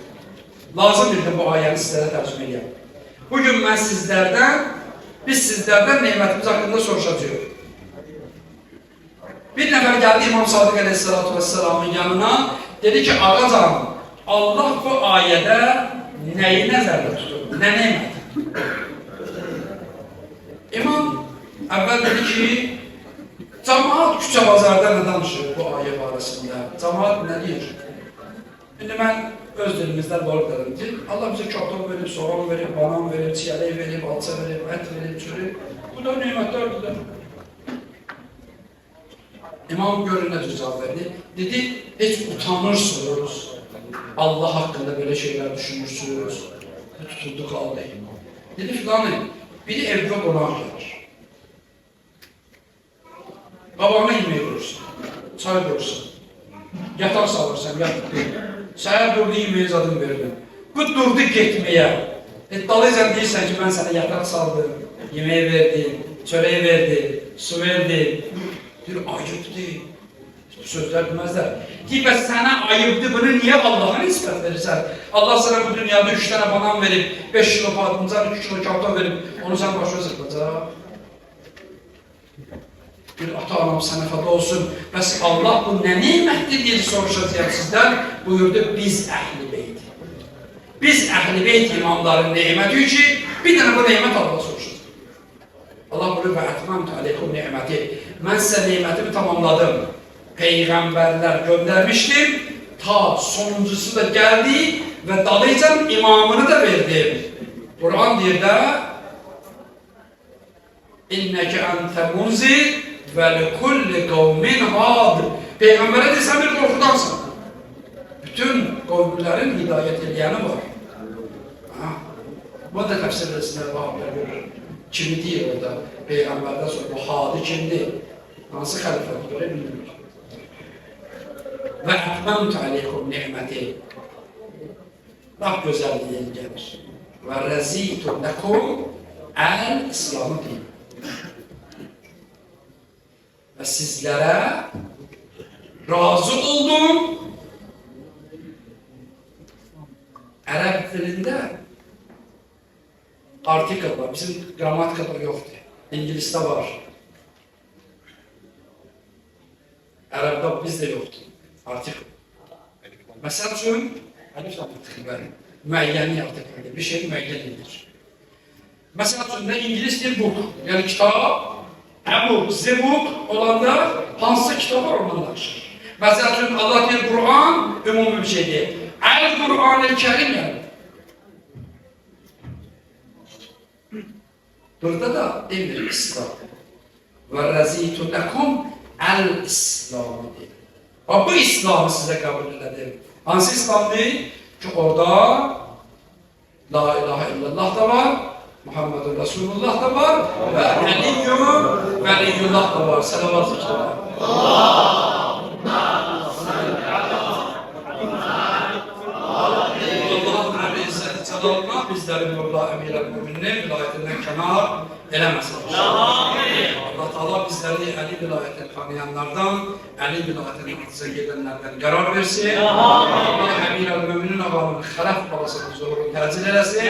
Lazım bildim bu ayəni sizlərə tərcümə edeyim. Bugün biz sizlərdən neymətimiz haqqında soruşacağıq. Bir nəfər gəldi İmam Sadiq Aleyhisselatü Vesselam'ın yanına, dedi ki, ağacan, Allah bu ayədə nəyi nəzərdə tutur? Nə neymət? İmam əvvəl dedi ki, cemaat küçə bazarda nə danışır bu ayə barəsində? Cemaat nə deyir? İndi mən öz dilimizdən doğru dedim ki, Allah bizə kartof verib, soğan verib, banan verib, çiyələk verib, alça verib, ət verib, çörək. Bu da nemətlərdir. İmam görür nə cavab verdi? Dedi, heç utanırsınız. Allah haqqında belə şeylər düşünürsünüz. Tutuldu qaldı. Dedi filanı, biri evdə qonaq gəlir. Qabağına yemək vurursun, çay vurursun, yataq salırsan, yataq. Səhər durdu yeməyi zadım verdim. Bu durdu getməyə. Dalaycan deyirsən ki, mən sənə yataq saldım, yeməyi verdim, çörəyi verdim, su verdim. Deyir, ayıbdır. Sözlər bilməzlər. Deyir, bəs sənə ayıbdır, bunu niyə Allah'a nisbət verirsən? Allah sənə bu dünyada 3 dənə banan verib, 5 kilo patlıcan, 2 kilo kartof verib, onu sən başına zıplayacaq. Bir ata-anam sənə fəda olsun. Bəs Allah bu nə nemətdir deyə soruşacaq sizdən? Buyurdu, biz əhl-i beyt. Biz əhl-i beyt imamların neməti ki, bir dənə bu nemət Allah soruşacaq. Allah buyurur, və ətmamtu aleykum neməti. Mən sizə nemətimi tamamladım. Peyğəmbərlər göndərmişdim, ta sonuncusu da gəldi və dalaycan imamını da verdim. Quran deyir də, İnnəkə əntə munzir və likulli qavmin had. Peyğəmbərə deyirsən bir qorxudansan. Bütün qavmlərin hidayət edəyəni var. Bu da təfsirləsinə vahablər görür. Kimi deyir orada Peyğəmbərdən sonra bu hadi kimdir? Hansı xəlifədir görə bilmirik. Və ətməmtu aleykum ni'məti. Bax gözəlliyin gəlir. Və rəzitu ləkum əl-İslamı deyil. Və sizlərə razı oldum. Ərəb dilində artikel var, bizim qrammatikada yoxdur. İngilisdə var. Ərəbdə bizdə yoxdur. Artikel. Məsəl üçün, müəyyəni artikeldir, bir şey müəyyən edir. Məsəl üçün də İngilis deyir book, yəni kitab, e-book, z-book olanda hansı kitablar ondan danışır. Məsəl üçün Allah deyir Qur'an, ümumi bir şey deyir. El-Qur'an-ı-Kerim yəni. Burada da emir İslam. Və rəzitu ləkum el-İslamı deyir. Bu İslamı sizə qəbul elədim. Hansı İslamdır? Ki orada La ilahe illallah da var, Muhammedun Resulullah da var və Əliyyum və Əliyyullah da var. Salavat zikri var. Allah'ın Əli İzzət-i Cəlalına bizlərin burada əmirə-müminin vilayətindən kənar eləməsin. Allah Teala bizləri Əli vilayətini tanıyanlardan, Əli vilayətini hafıza gedənlərdən qərar versin. Allah əmirə-müminin ağamının xələf balasının zuhurunu təcil eləsin.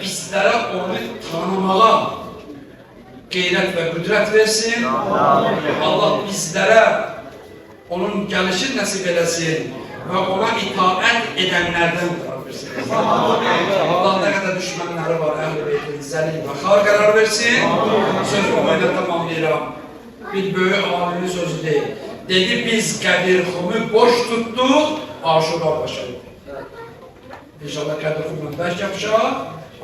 Bizlərə onu tanımağa qeyrət və qüdrət versin. Allah bizlərə onun gəlişini nəsib eləsin və ona itaət edənlərdən qərar versin. Allah nə qədər düşmənləri var, Əhl-i Beytin zəlil və xar qərar versin. Sözümü böyle tamamlayıram. Bir böyük alimin sözü deyil. Dedi biz Qədirxumu boş tutduq, Aşura başladı. İnşallah Qədirxumla bərk yapışaq,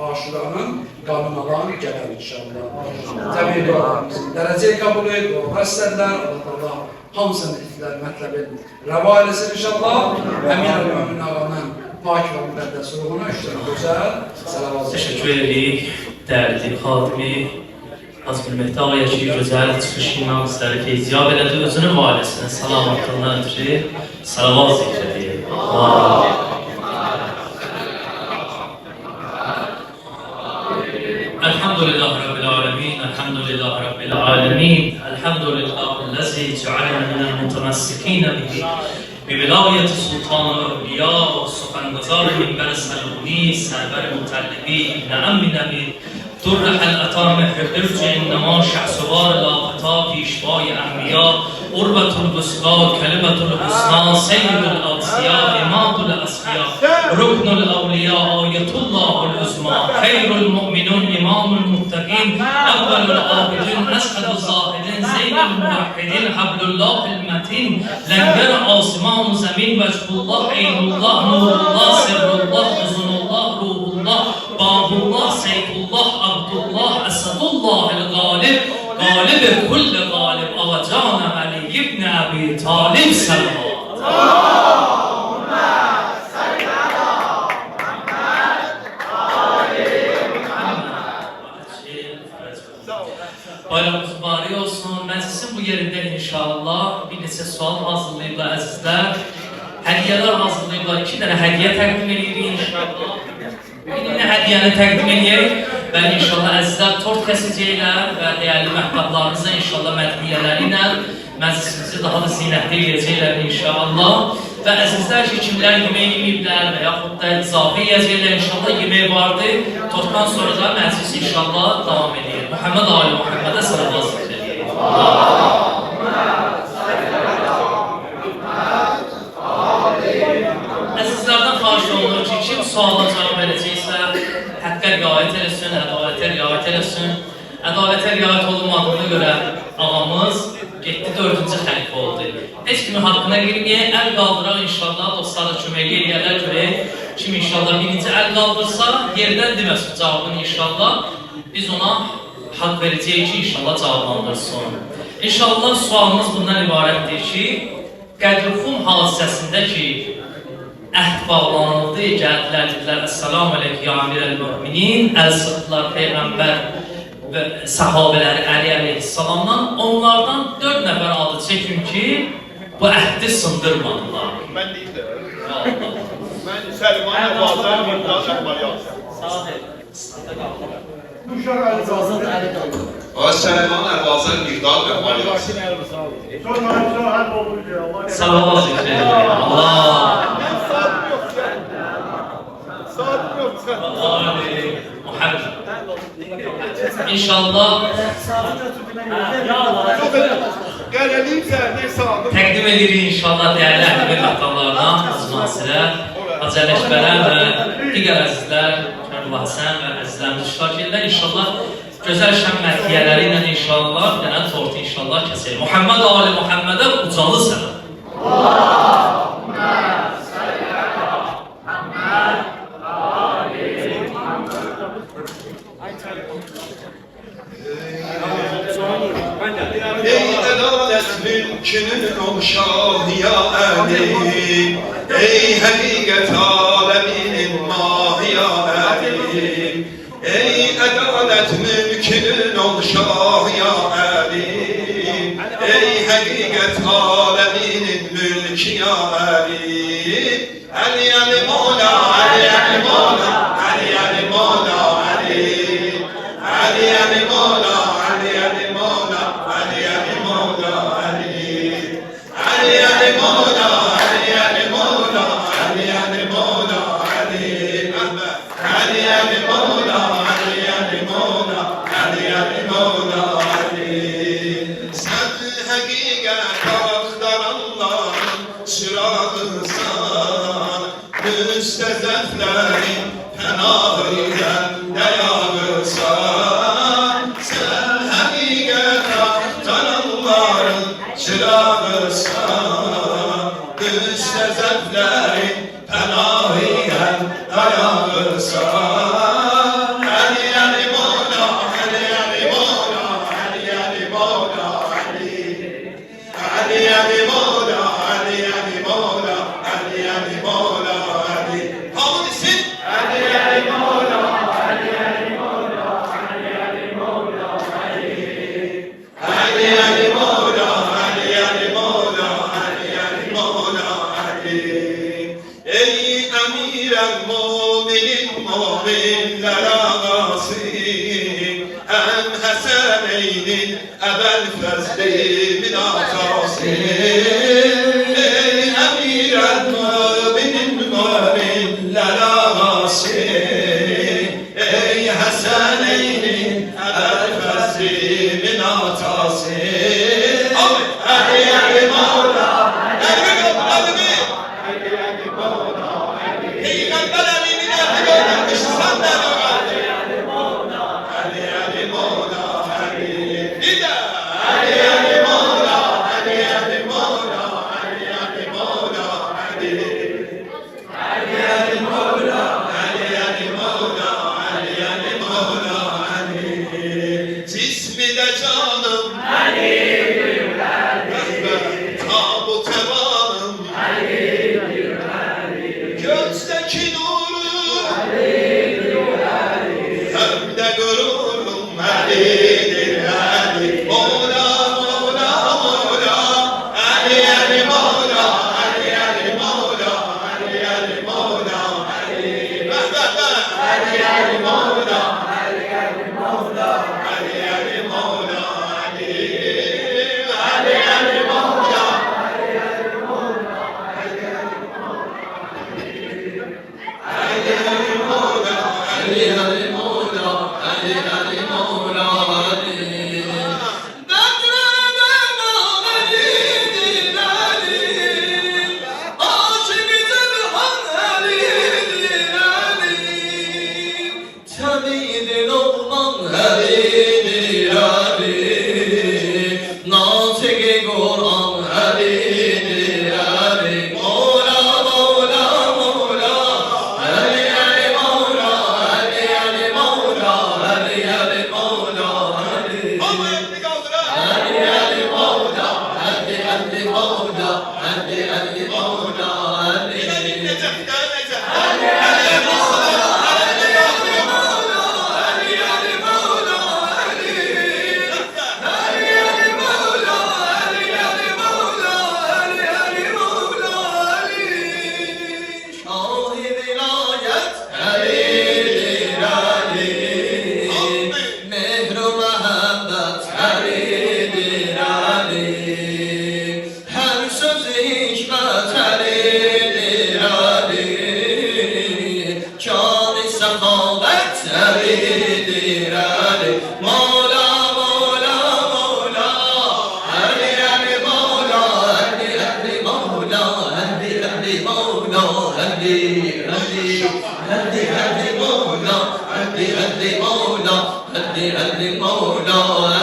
Aşuranın qanınalarını gələr inşallah. Təbii ki, dərəcəyi qəbul edib, dua istədilər, Allah hamısının itilər, mətləbin rəva eləsin inşallah. Əmin-ül-Mümin ağanın pak və müqəddəs ruhuna işləyən gözəl salavat. Teşekkür edirik değerli xadimi Azmül Mehtavaya ki gözəl çıxışıyla bizləri feyziyab elədi. Özünün və ailəsinin salamatından ötürü salavat zikr edir. Elhamdülillah Rabbil alemin, elhamdülillah Rabbil alemin, elhamdülillahi'llezî cealena minel mutemessikîne bihi. بولاية سلطان الأولياء وسخنگزار منبر سلمونی سرور مطلبی ابن عم نبی در حلقتا مهر برج انما شخصوار لاقتا پیشوای انبیا قربت الوسقا کلمت الحسنا سید الاوصیا اماد الاسقیا رکن الاولیاء آیت الله العظما خیر المؤمنون امام المتقین اول العابدین اسعد الزاهدین زین الموحدین حبل الله المتین لنگر آسمان و زمین وجه الله عین الله نور الله سر الله اذن الله روح الله باب الله سیف الله عبدالله اسدالله الغالب غالب كل غالب آقا جان علی ابن ابی طالب صلوات. Bayramınız mübarək olsun. Məclisin bu yerində inşallah bir neçə sual hazırlayıblar əzizlər. Hədiyyələr hazırlayıblar. 2 dənə hədiyyə təqdim edirik inşallah. Birinə hədiyyəni təqdim edək və inşallah əzizlər tort kəsəcəklər və dəyərli məhbablarımızla inşallah mədhiyyələri ilə məclisimizi daha da zinətli edəcəklər inşallah. Və əzizlər ki, kimlər yemək yeməyiblər və yaxud da izafə yiyəcəklər inşallah yemək vardır. Tortdan sonra da məclis inşallah davam edir. Muhammed Ali Muhammedə salavat edək. Əzizlərdən xahiş olunur ki, kim suala cavab verəcəksə, həqqə riayət eləsin, ədalətə riayət eləsin. Ədalətə riayət olunmadığına görə ağamız getdi 4-cü xəlifə oldu. Heç kimin haqqına girməyək, əl qaldıraq inşallah, dostlara kömək eləyərlər görək. Kim inşallah birinci əl qaldırsa, yerdən deməsin cavabını inşallah. Biz ona haqq verəcəyik ki, inşallah cavablandırsın. İnşallah sualımız bundan ibarətdir ki, Qədrxum hadisəsində ki, əhd bağlanıldı, gəldilər, dedilər, Əssalamu aleykum, ya əmirəl-müminin, əl sıxdılar Peyğəmbər və səhabələri Əli əleyhissalamdan, onlardan 4 nəfər adı çəkin ki, bu əhdi sındırmadılar. Mən deyildim. Mən Səlman Əbazər Mümtaz Əməliyyat. Sahib. O Səlman Əbazər Mümtaz Əməliyyat. Salavat zikr edir. Allah. Saat yok sen. Muhammed. İnşallah Gələliyim sən, ne sağladın? təqdim edirik inşallah dəyərli əhli məqamlarına, Hacı Nasirə, Hacı Ələkbərə və digər əzizlər, Kərbəla Həsən və əzizlərimiz iştirak edirlər. İnşallah gözəl şən mədhiyyələri ilə inşallah bir dənə tortu inşallah kəsək. Muhammed Ali Muhammedə ucalı səlam. Ey adalet mülkünün uşağı ya Ali, ey hakikat aleminin mahi ya Ali, ey adalet mülkünün uşağı ya Ali, ey hakikat aleminin mülkü ya Ali, Ali Ali Mola, Ali Ali Mola, Ali Ali Mola, Ali Ali Ali Mola, Ali Ali Mola, Ali Ali Mola, Ali Ali Ali Mola, Ali Ali Mola, Ali Ali Mola, Ali Ali Ali Mola, Ali Ali Mola, Ali Ali Mola, Ali. Sen hakikat aktar Allah'ın çırağısan, müstezeflerin fenahıyla dayağısan. Sen hakikat aktar Allah'ın çırağısan, müstezeflerin fenahıyla dayağısan. Ali Ali Mola, Ali Ali Mola, Ali Ali Mola, Ali Ali Ali Mola, Ali Ali Mola, Ali Ali Mola, Ali. Hangisi? Ali Ali Mola, Ali Ali Mola, Ali Ali Mola, Ali Ali Ali Mola, Ali Ali Mola, Ali Ali Mola, Ali. Ey emir-el-muminin muminler ağası, en Haseneynin ebel fezlimin atası. Ey emir-el-muminin muminler ağası, ey Haseneynin علي علي مولا علي قلبي علي مولا هي قلبي من الحجر مش صدق علي علي مولا علي علي مولا علي إذا علي علي مولا علي علي مولا علي علي مولا علي علي علي مولا علي علي مولا علي علي مولا علي cismi de canım Ali'dir Ali Tabut emanım Ali'dir Ali Gözdeki nurum Ali'dir Ali Kalbde gururum Ali'dir Ali Mola Mola Mola Ali Ali Mola Ali Ali Mola Ali Ali Mola Ali Ali Ali Mola Ali Ali Mola Ali Ali Mola Ali Ali Ali Mola Ali Ali Mola Ali Ali Mola Ali Ali Mola Ali Ali Mola Tabidin olman Ali'dir Ali Natik-i Kur'an Ali'dir Ali Mola Mola Mola Ali Ali Mola Ali Ali Mola Ali Ali Mola Ali Ali Ali Mola Ali Ali Mola Ali Ali Mola Ali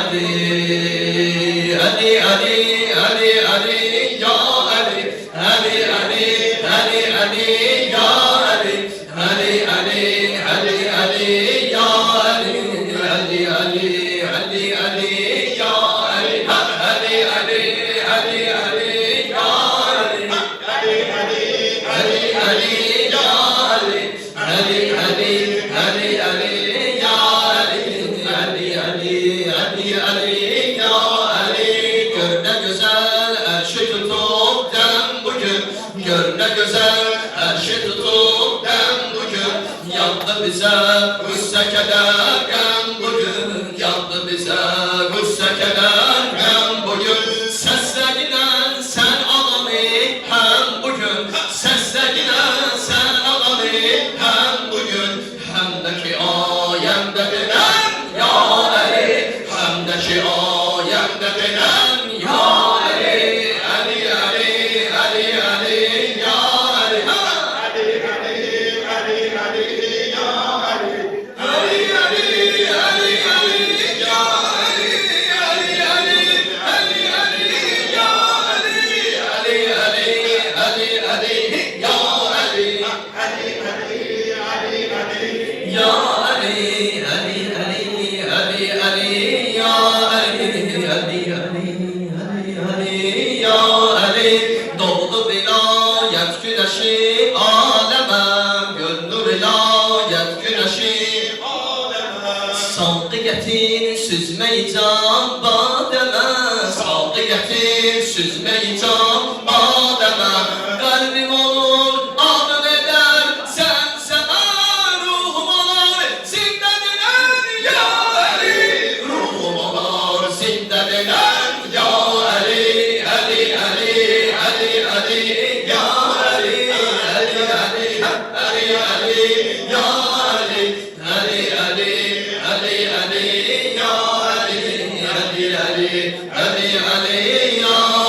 Gör ne güzel her şey tutup dem bugün yandı bize gusse kederken bugün yandı bize gusse kederken bugün sesle giden sen adamı hem bugün sesle giden sen adamı hem bugün hem de ki ayemde bilen ya Ali hem de ki ayemde bilen ya Ali Ali Ali Ali Ali ya Ali Ali Ali Ali Ali ya Ali Ali Ali Ali Ali ya Ali Ali Ali Ali Ali ya Ali Ali Ali Ali Ali ya Ali Ali Ali Ali Ali ya Ali Ali Ali Ali Ali ya Ali Ali Ali Ali ya Ali doğdu vilayet güneşi aleme gönlü vilayet güneşi aleme Sakiyetin süzmeyi can bademe Sakiyetin süzmeyi can bademe Kalbim olur adın eder sen sever ruhum olur zinde dilen ya Ali ruhum olur zinde dilen ya Ali Ali Ali Ali Ali ya Ali Ali Ali Ali Ali ya Ali Ali Ali Ali Ali ya Ali Ali Ali Ali Ali ya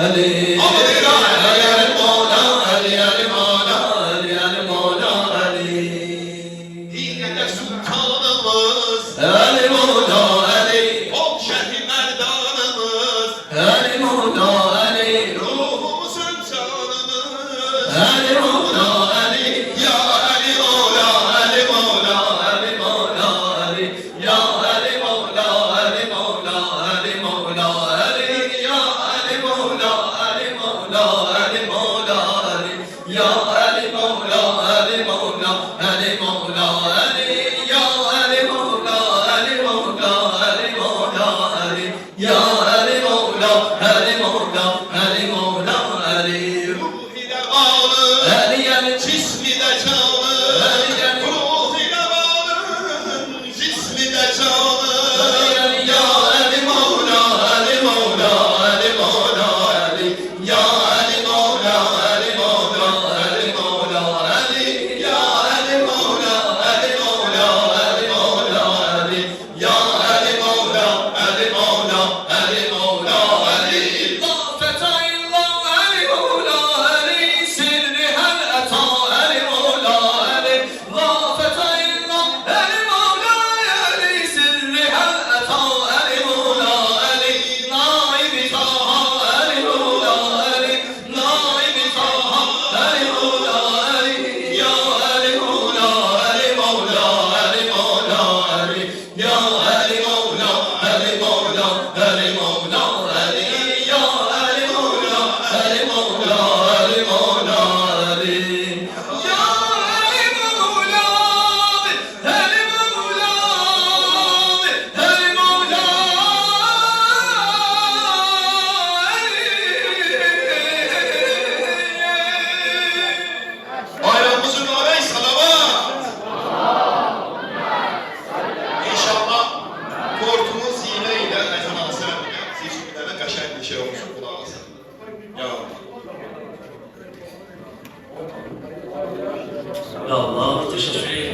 Ali, Ali Mola, Ali Mola, Ali Mola, Ali. Yine sultanımız, Ali Mola, Ali. Ol şerhi merdanımız, Ali Mola, Ali. Ruhumuzun canımız, Ali Mola, Ali. Ya Ali Mola, Ali Mola, Ali Mola, Ali. Ya Ali Mola, Ali Mola, Ali Mola, Ali. Ya Ali Mola, Ali Mola, Ali Mola, Ali. Ya Ali Mola, Ali Mola, Ali Mola, Ali. Ya Ali Mola, Ali Mola, Ali Mola, Ali. Ya Ali Mola, Ali Mola, Ali Mola, Ali. Ruh ile bağlı, Ali yani cismi de canlı, Ali yani ruh ile bağlı, cismi de canlı, Ali yani ya Ali Mola, Ali Mola, Ali Mola, Ali. Ya Ali Mola, Ali Mola, Ali Mola, Ali. Ya Ali Mola, Ali Mola, Ali Mola, Ali. Ya Ali Mola, Ali Mola, Ali Mola, Ali. La feta illa Ali Mola, Ali. Sirri hel ata Ali Mola, Ali. La feta illa Ali Mola, Ali. Sirri hel ata Ali Mola, Ali. Naibi Taha Ali Mola, Ali. Naibi Taha Ali Mola, Ali. Ya Ali Mola, Ali Mola, Ali Mola, Ali. Ya Ali Mola, Ali Mola, Ali Mola, Ali. Ya Ali Mola, Ali Mola, Ali Mola, Ali. Ya Ali Mola, Ali Mola, Ali Mola, Ali. Bayramımızın mübarek salavat. İnşallah korkumuz yine ile metansın. Siz bir tane kaşar bir şey olmuş kulağı alsın. Ya. Ya Allah, teşekkür ederim.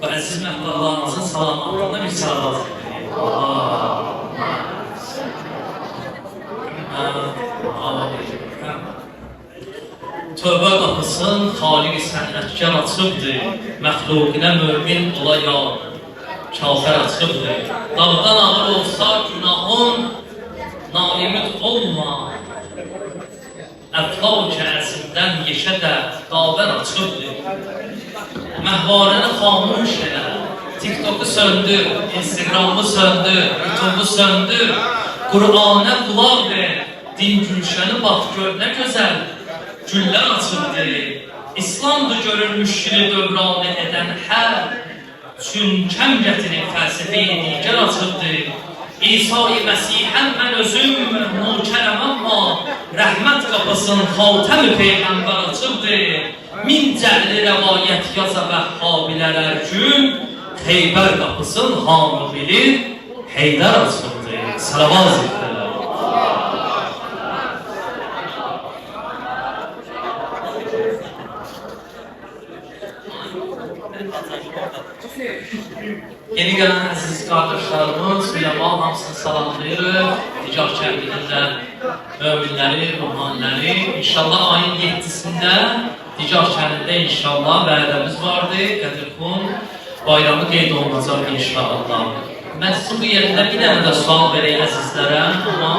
Bu əziz məhbublarımızın salamatında bir salavat edeyim. Tövbə qapısın xaliq-i sənətkar açıbdır, məxluqinə mömin ola yar, kafir açıbdır. Dağdan ağır olsa günahın, naimid olma, əflaq-ı əzindən yeşə də davər açıbdır. Məhvarəni xamuş elə, TikTok'u söndür, Instagram'ı söndür, YouTube'u söndür, Kur'an'a kulak ver, din gülşəni bax gör nə gözəl, güllər açıldı. İslamdır görülmüş şiri dövranı edən hər, çün kəm gətirib fəlsəfə-i digər açıldı. İsa-i Məsihəm mən özüm nökərəm amma, rəhmət qapısın xatəm-i peyğəmbər açıldı. Min cəhli rəvayət yaza vəhhabilər hər gün, Xeybər qapısın hamı bilir, Heydər açıldı. Salavat zikirlər. Yeni gələn əziz qardaşlarımız, üləma hamısını salamlayırıq. Nicah kəndində möminləri, ruhaniləri. İnşallah ayın 7-sində Nicah kəndində inşallah vədəmiz vardır. Qədirxun bayramı qeyd olunacaq inşallah. Mən sizin bu yerində bir dənə də sual verək əzizlərə, amma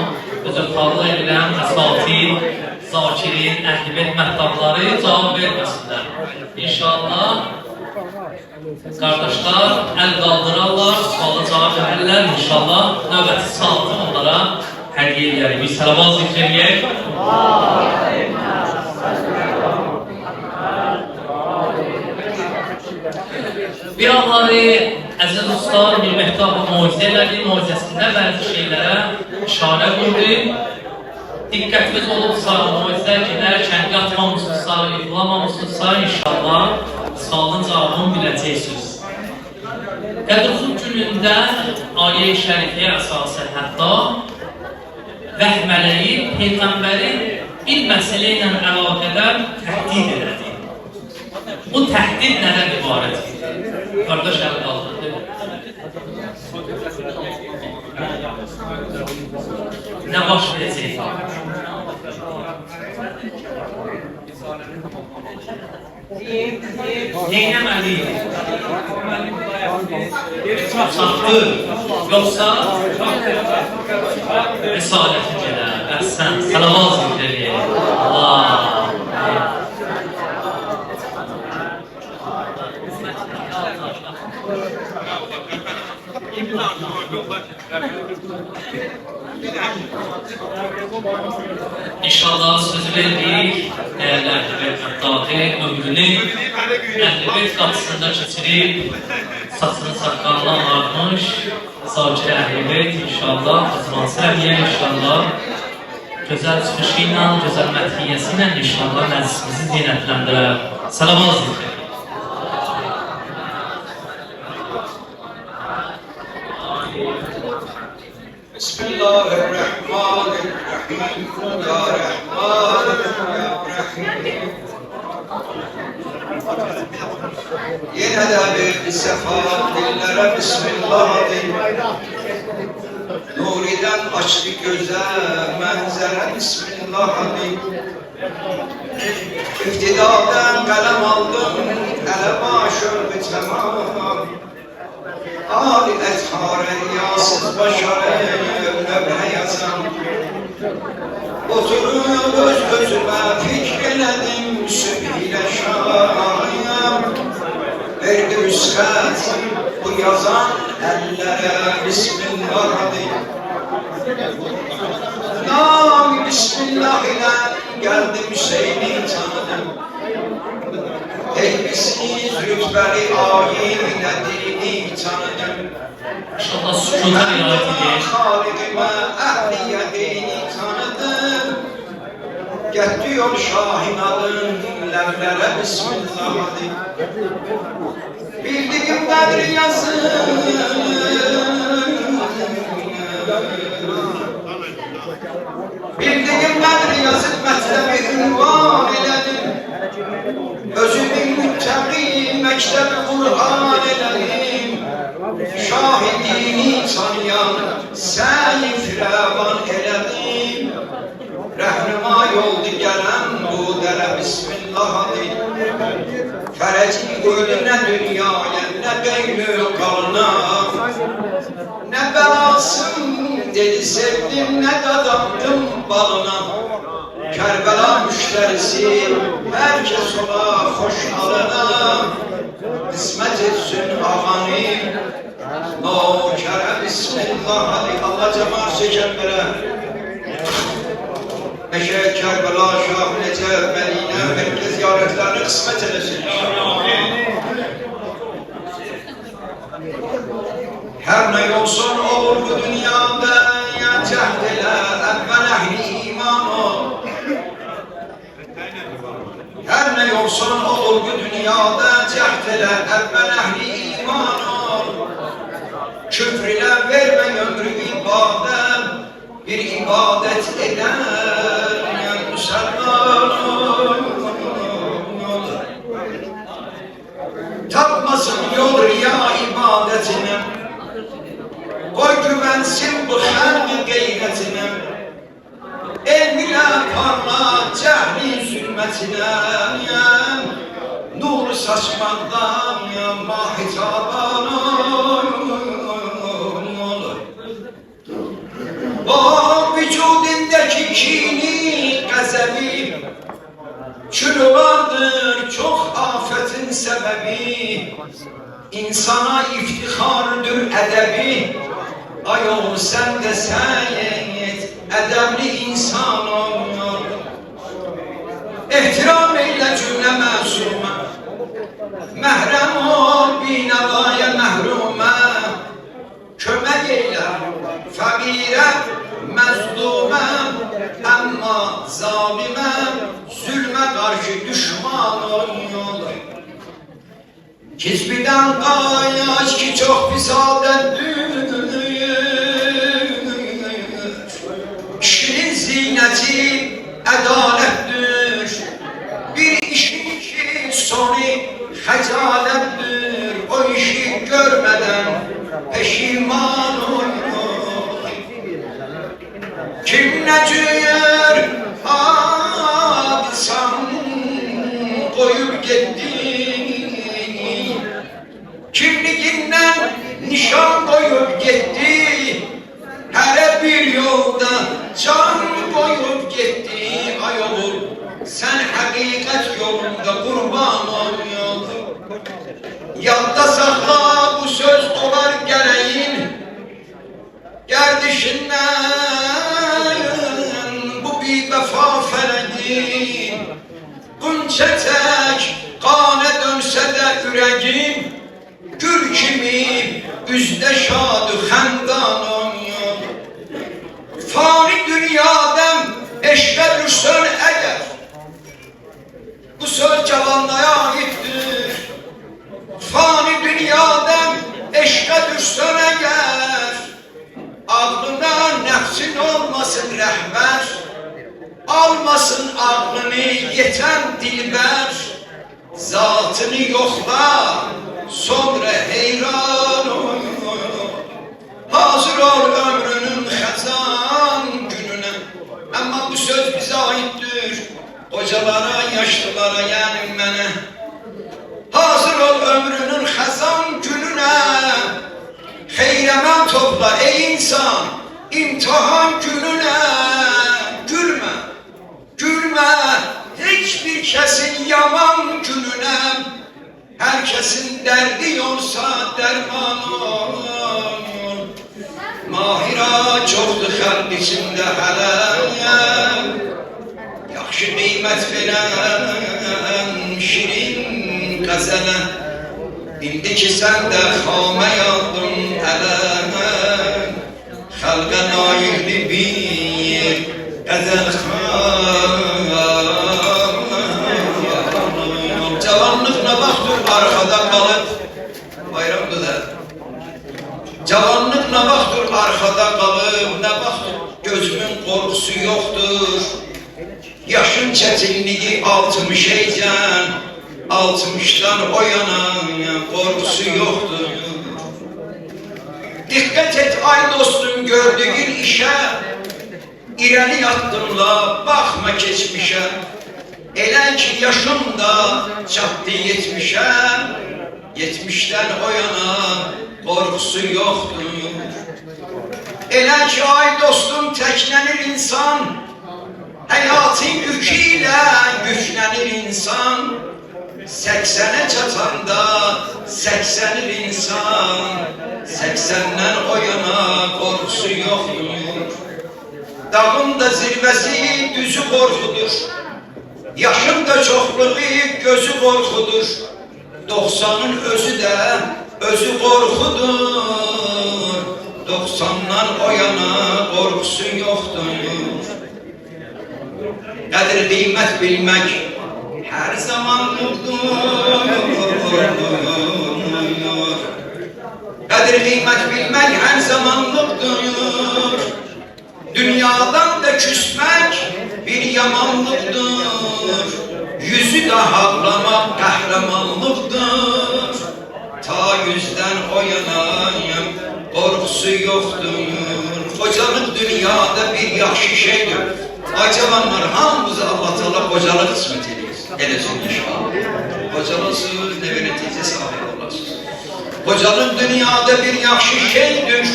özürxarlıq edirəm, əsatir, zakirin, əhlibət məhdabları cavab verməsinlər. İnşallah qardaşlar əl qaldırarlar, suala cavab verirlər. İnşallah növbəti saatı onlara hədiyyə edərik. Bir salavat zikr edək. Bir anları əziz dostlar, bir məhdab mucizə elədi, mucizəsində bəzi şeylərə işarə qurdu. Diqqətimiz olubsa, mucizə gedərkən yatmamışsınızsa, yıxılamamışsınızsa, inşallah sualın cavabını biləcəksiniz. Qədirxun günündə ayə-i şərifəyə əsasən hətta vəhm mələyi Peyğəmbərin bir məsələ ilə əlaqədar təhdid elədi. Bu təhdid nədən ibarət idi? Qardaş əli qaldırdı. Nə baş verəcək? Neynəməliyik? Çatdı. Yoxsa Risalətin gələ. Əhsən. Salavat zikr Allah. İnşallah sözü verdik, değerli Əhl-i Beyt ömrünü Əhl-i Beyt qapısında keçirib, saçını saqqalına ağarmış, Zakir Əhl-i Beyt inşallah, Azmansı Əliyə inşallah, gözəl çıxışı ilə, gözəl məthiyyəsi ilə inşallah məclisimizi zinətləndirər. Salavat zikr. Bismillahirrahmanirrahim. Ya Rahman, Ya Rahim. Yine de bir sefa dillere Bismillah deyin. Nuriden açtı göze manzara Bismillah deyin. İftidadan kalem aldım, ele başım tamam. Ali ethare riyasız başarı ömre yazan. Oturup öz gözüme fikreledim sübhiyle şayam. Verdi üskat bu yazan ellere Bismillah deyin. Nam Bismillah ile geldim Hüseyin'i tanıdım. Elbisiz rütbeli ayin nedini tanıdım. İnşallah sükuta riayet edin. Halikime ehliyetini tanıdım. Getdi yol Şahin alın levlere Bismillah deyin. Bildiğim Bedri yazın. Bildiğim Bedri yazıp metlebi ünvan eledim. Özümün müttaqi mektebi Kur'an eledim. Şahidini tanıyan səni firavan eledim. Rəhnuma yoldu gelen bu dere Bismillah deyin. Fərəci qoydu nə dünyaya, nə qeynü qalına. Nə bəlasın dedi sevdim, nə dadandım balına. Kərbəla müşterisi herkes ola hoş alına. Kısmet etsin ağani nokere Bismillah hadi Allah cemaat çekenlere. Meşe Kerbela Şah Necef Medine herkes ziyaretlerini kısmet eylesin. Her ne olsun olur bu dünyada ya cehdele evvel ehli iman ol. Her ne olsun olur bu dünyada cehdele evvel ehli iman ol. Küfr ile verme ömrü ibadet, bir ibadet eden Müslüman ol. Tapmasın yol riya ibadetine, koy güvensin bu halk gayretine. Elmine parla cehli zulmetine, nur saçmaktan mahitaban olur. O vücudundaki kini, gazebi, çürü vardır çok afetin sebebi. İnsana iftihardır edebi. Ayol sen de seyit, edebli insan ol. İhtiram eyle cümle masume, mehrem ol binevaya mehrume. Kömek eyle fakire, mezlume, ama zalime, zulme karşı düşman ol. Kisbiden kayaç ki çok pis adettir. Kişinin ziyneti adalettir. Bir işin ki sonu sen hakikat yolunda kurban ol. Yadda sakla bu söz olar gereğin gerdişinden, bu bir vefa feleğin. Bunca tek kane dönse de yüreğim, gül kimi üzde şadı xəndanım. Fani dünyadan eşke düşsen eğer, bu söz cavanlara aittir. Fani dünyadan eşke düşsen eğer, aklına nefsin olmasın rehber, almasın aklını yeten dilber. Zatını yokla sonra heyran ol. Hazır ol ömrünün xəzan gününe. Ama bu söz bize aittir, hocalara, yaşlılara, yani mənə. Hazır ol ömrünün xəzan gününe. Xeyrəmən topla ey insan, imtihan gününe. Gülme, gülme hiçbir kesin yaman gününe. Herkesin derdi olsa derman ol. Mahira çoktu xalq içinde hələ, yaxşı qiymət verən şirin qəzələ. İndi ki sən də xamə yaldın ələ, xalqa layiqli bir qəzəl cavanlıq nə vaxtdır arxada qalıb, bayramdır da. Cavanlıq nə vaxtdır arxada qalıb, nə vaxtdır gözümün qorxusu yoxdur. Yaşın çətinliyi 60 eykən, 60'dan o yana qorxusu yoxdur. Diqqət et ay dostum gördüyün işə, irəli yaddınla baxma keçmişə. Elə ki yaşım da çatdı 70'ə, 70'dən o yana qorxusu yoxdur. Elə ki ay dostum təklənir insan, həyatın yükü ilə yüklənir insan. 80'e çatanda 80'ir insan, 80'den o yana qorxusu yoxdur. Dağın da zirvəsi düzü qorxudur, yaşın da çoxluğu gözü qorxudur. 90'ın özü də özü qorxudur, 90'dan o yana qorxusu yoxdur. Qədir qiymət bilmək her zaman mutludur. Kadir kıymet bilmek her zaman mutludur. Dünyadan da küsmek bir yamanlıktır. Yüzü de havlamak kahramanlıktır. Ta yüzden o yanayım korkusu yoktur. Kocalık dünyada bir yaxşı şeydir. Acabanlar hamımızı Allah Teala kocalık kısmet ediyor. Gelesin inşallah. Kocalıksınız, ne bir netice sahibi olasınız. Kocalık dünyada bir yaxşı şeydir.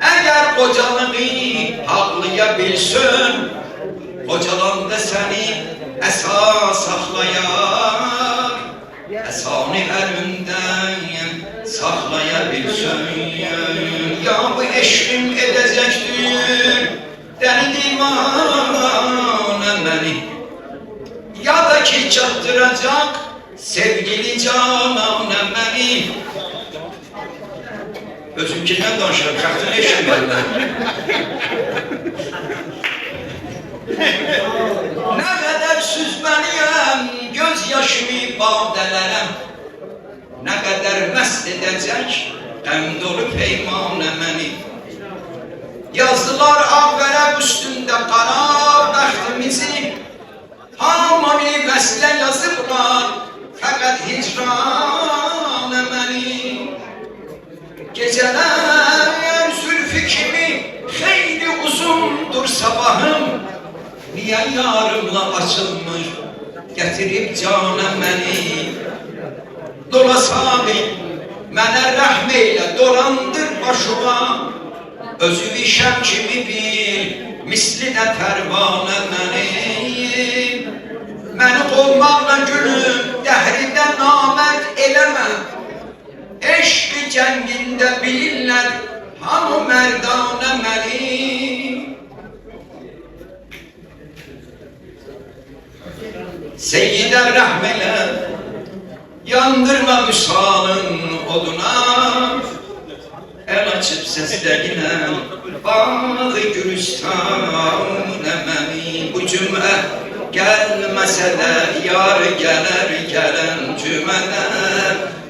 Eğer kocalığı haklayabilsin, kocalan da seni esas saklayar. Esanı elinden saklayabilsin. Ya bu eşkim edecektir deli divane beni, ya da ki çattıracak sevgili canane beni. Özümkinden danışırım, kalktın eşim benden. Ne kadar süzmeliyem gözyaşımı badelerem, ne kadar mest edecek hem dolu peymane beni. Yazdılar avverek üstünde kara bəxtimizi, hamani vesle yazıblar fakat hicran emeli. Geceler zülfü kimi xeyli uzundur sabahım, niye yarımla açılmış getirip canım beni. Dolasabi mənə rəhm eyle dolandır başıma, özü şəm kimi bil misli də pərvanə mənim. Məni qolmaqla gülüm, dəhridən namərd eləmə. Eşq cəngində bilirlər, hamı mərdanə məni. Seyyidə rəhm elə, yandırma müsalın oduna. El açıp seslerine bağı gülistan ememi. Bu cümle gelmese de yar gelir gelen cümle.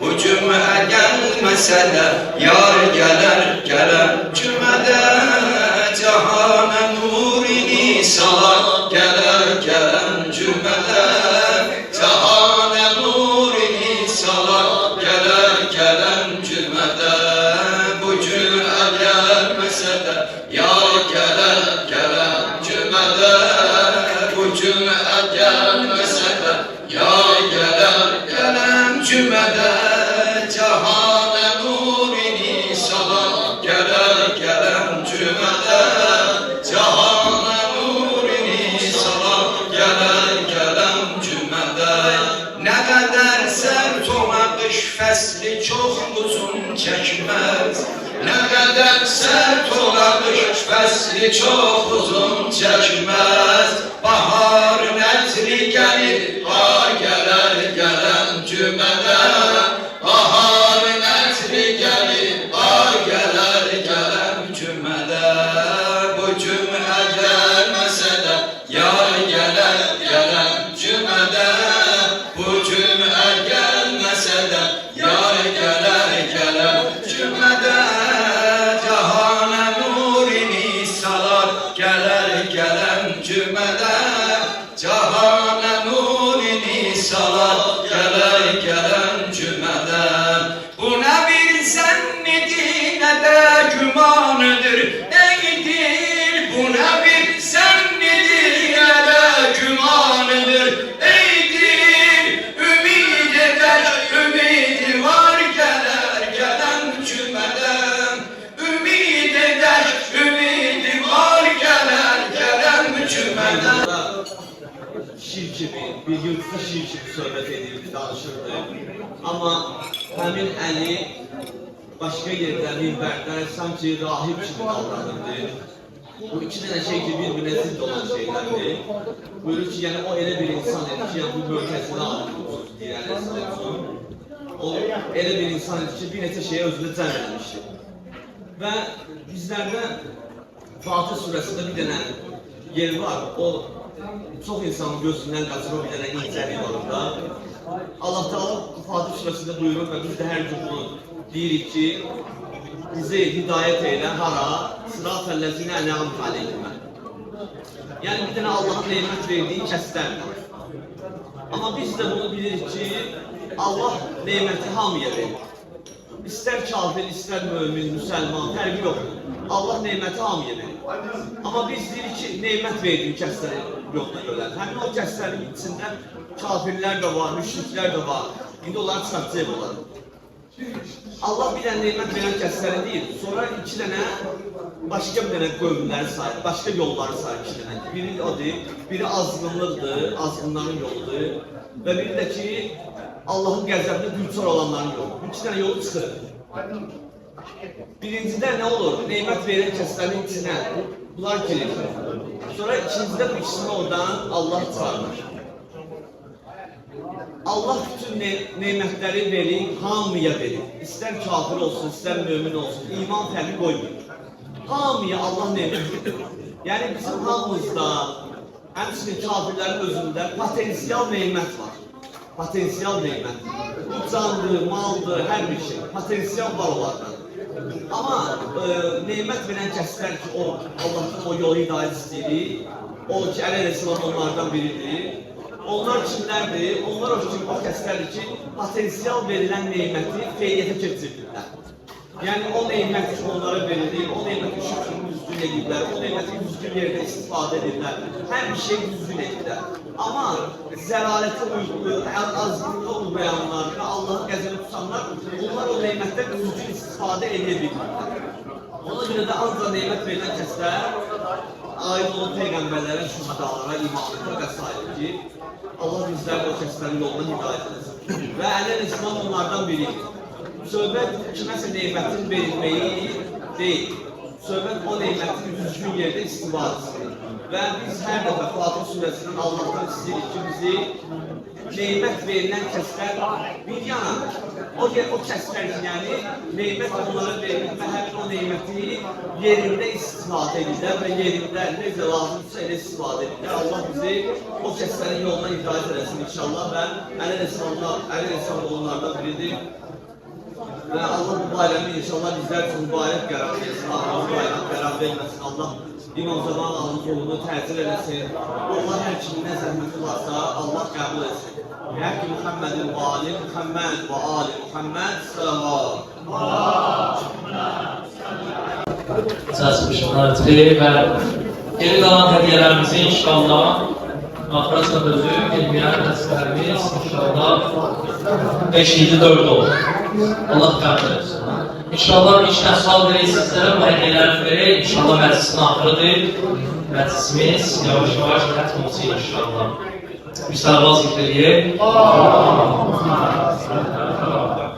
Bu cümle gelmese de yar gelir gelen cümle. Cihana nurini salar gelir gelen cümle. Cihana nurini salar gelir gelen cümle. Yar gelen gelen cümlede, bu cümle gelmese de yar gelen gelen cümlede. Cihane nurini salar gelen gelen cümlede. Cihane nurini salar gelen gelen cümlede. Ne kadar sert ona kış fesli çok uzun çekmez. Ne kadar sert ola kış fesli çok uzun çekmez. Baharın etri gelir, bahar gelir gelen cümlede. Baharın etri gelir, bahar gelir gelen cümlede. Bu cümle gelmese de yar gelir gelen cümlede. Bu cümle gelmese de yar gelir gelen cümlede. Gelen cümlede cihane nurini salar gelen cümlede. Bu ne bir zennidir ne de gümanıdır eydir. Bu ne bir zennidir ne de gümanıdır eydir. Ümid eder ümidi var gelen cümlede. Ümid eder ümidi var gelen cümlede. Şir kimi, bir yurtda şir kimi söhbət edirdi, danışırdı. Amma həmin Əli başqa yerdə, minbərdə sanki rahib kimi davranırdı. Bu iki dənə şey ki, bir-birinə zidd olan şeylərdir. Buyurur ki, yəni o elə bir insan idi ki, yəni bu mörkəzini alır, deyir Əleyhisselam. O elə bir insan idi ki, bir neçə şeyə özünü cəm edilmişdi. Və bizlərdə Fatih surəsində bir dənə yer var, o çok insanın gözünden kaçırma bir tane incəlik var orada. Allah Teala Fatih surəsində buyurur və biz də hər gün bunu deyirik ki, bizi hidayət eyle hara, sırat-əlləzinə ənəamət aleykümə. Yəni bir tane Allah'ın nemət verdiği kəslər var. Ama biz de bunu bilirik ki, Allah neməti hamıya verir. İster kafir, ister mümin, müsəlman, fərqi yox. Allah neməti hamıya verir. Ama biz deyirik ki, nemət verdiği kəsləri yoxda görər. Həmin o kəslərin içində kafirlər də var, müşriklər də var. İndi onları çıxartacaq olar. Allah bir dənə nemət verən kəsləri deyil. Sonra iki dənə başqa bir dənə qövmləri sayır, başqa yolları sayır iki dənə. Biri odur, biri azğınlıqdır, azğınların yoludur. Və biri də ki, Allah'ın qəzəbinə düçar olanların yolu. İki dənə yolu çıxır. Birincidə nə olur? Nemət verən kəslərin içinə bunlar girir. Sonra ikincidə bu ikisini oradan Allah çıxarır. Allah bütün nemətləri verir, hamıya verir. İstər kafir olsun, istər mümin olsun, iman fərqi qoymuyor. Hamıya Allah nemət verir. Yəni bizim hamımızda, həmçinin kafirlərin özündə potensial nemət var. Potensial nemət. Bu candır, maldır, hər bir şey. Potensial var onlardan. Ama nemət verən kəslər ki, o Allah'tan o yolu hidayət istəyir, o ki, Əleyhisselam onlardan biridir. Onlar kimlərdir? Onlar o kəslərdir ki, potensial verilən neməti feyliyyətə keçirdirlər. Yəni o nemət onlara verilir, o neməti şükür düzgün edirlər, o neməti düzgün yerdə istifadə edirlər, hər bir şey düzgün edirlər. Ama zəlalətə uyğun, azlıqda uymayanlar və Allah'ın qəzəbi tutanlar, onlar o nemətdən düzgün istifadə edə bilmirlər. Ona görə də ancaq nemət verilən kəslər aid olan peyğəmbərlərə, şühədalara, imamlara və s. ki, Allah bizləri o kəslərin yoluna hidayət edəsin. Və Əli əleyhissalam onlardan biridir. Söhbət kiməsə neymətin verilməyi deyil. Söhbət o neymətin düzgün yerdə istifadəsidir. Və biz hər dəfə Fatih surəsindən Allahdan istəyirik ki, bizi neymət verilən kəslər bir yana, o kəslər ki, yəni neymət onlara verilir və həmin o neyməti yerində istifadə edirlər və yerində necə lazımsa elə istifadə edirlər. Allah bizi o kəslərin yoluna hidayət edəsin inşallah və Əli əleyhissalam onlardan biridir. Və Allah bu bayramı inşallah bizlər üçün mübarək qərar versin, Allah bayram qərar verməsin, Allah İmam Zaman Allah'ın yolunu təcil eləsin. Allah hər kiminə zəhməti varsa Allah qəbul etsin. Həqqi Muhammedin və Ali Muhammed və Ali Muhammed salavat. Səsmişlərdir və geri qalan hədiyələrimizi inşallah Maxrasla özü, elmiyən əsərimiz inşallah 5-4 olur. Allah qəbul etsin. İnşallah işdən sual verək sizlərə, bu hədiyələrini verək. İnşallah məclisin axırıdır. Məclisimiz yavaş-yavaş xətm olsun inşallah. Bir sərvaz zikr edək.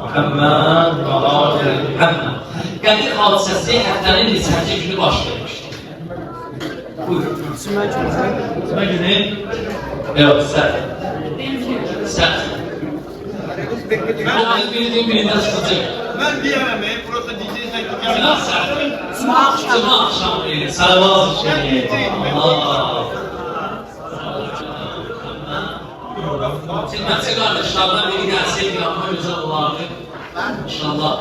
Muhammed və Ali Muhammed. Qədir hadisəsi həftənin neçənci günü baş vermişdir. Buyurun. Cümə günü? Yox, səhv. Səhv. Ben bildiğim birinden çıkacak. Ben diyemem, burada diyeceksen ki Cuma akşamı. Sarvaz için. Hizmetçi kardeşlerden biri gelseydi ama özel olardı. İnşallah.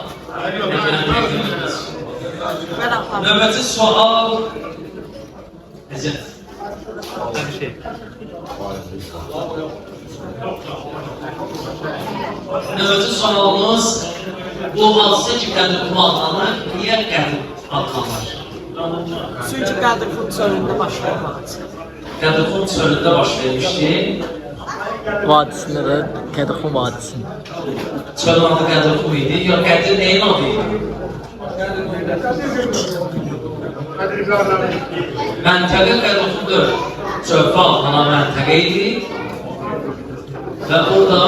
Növbəti sual. Əzət. Növbəti sualımız bu hadise ki Qədir Qum adlanır, niyə Qədir adlanır? Çünki Qədir Qum çölündə baş vermişdi. Qədir Qum çölündə baş vermişdi. Vadisində də Qədir Qum vadisində. Çölün adı Qədir Qum idi, ya Qədir neyin adı idi? Məntəqə Qədir Qumdur. Çölfə adlanan məntəqə idi. Və orada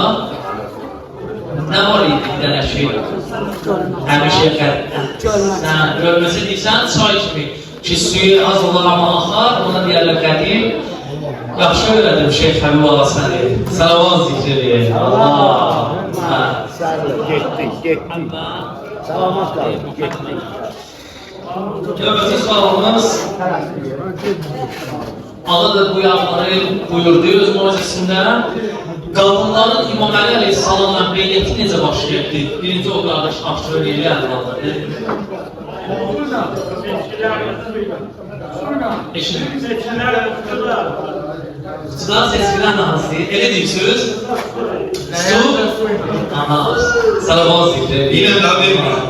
nə var idi bir dənə şey? Həmişə gölməsi deyirsən, çay kimi ki, suyu az olur amma axar, ona deyərlər qədim. Yaxşı öyrədim Şeyh Həbib Ağa səni. Salavat zikr edək. Allah. Getdik. Salamat qalın, getdik. Növbəti sualımız Allah da bu yanları buyurdu öz mucizəsində. Qadınların İmam Əli Aleyhisselamla beyyəti necə baş verdi? Birinci o qardaş aşırı eli anladı. Kutudan seçkiler namazı. Elə deyirsiniz? Su? Aha. Salavat zikri. Yine daha vermiyor.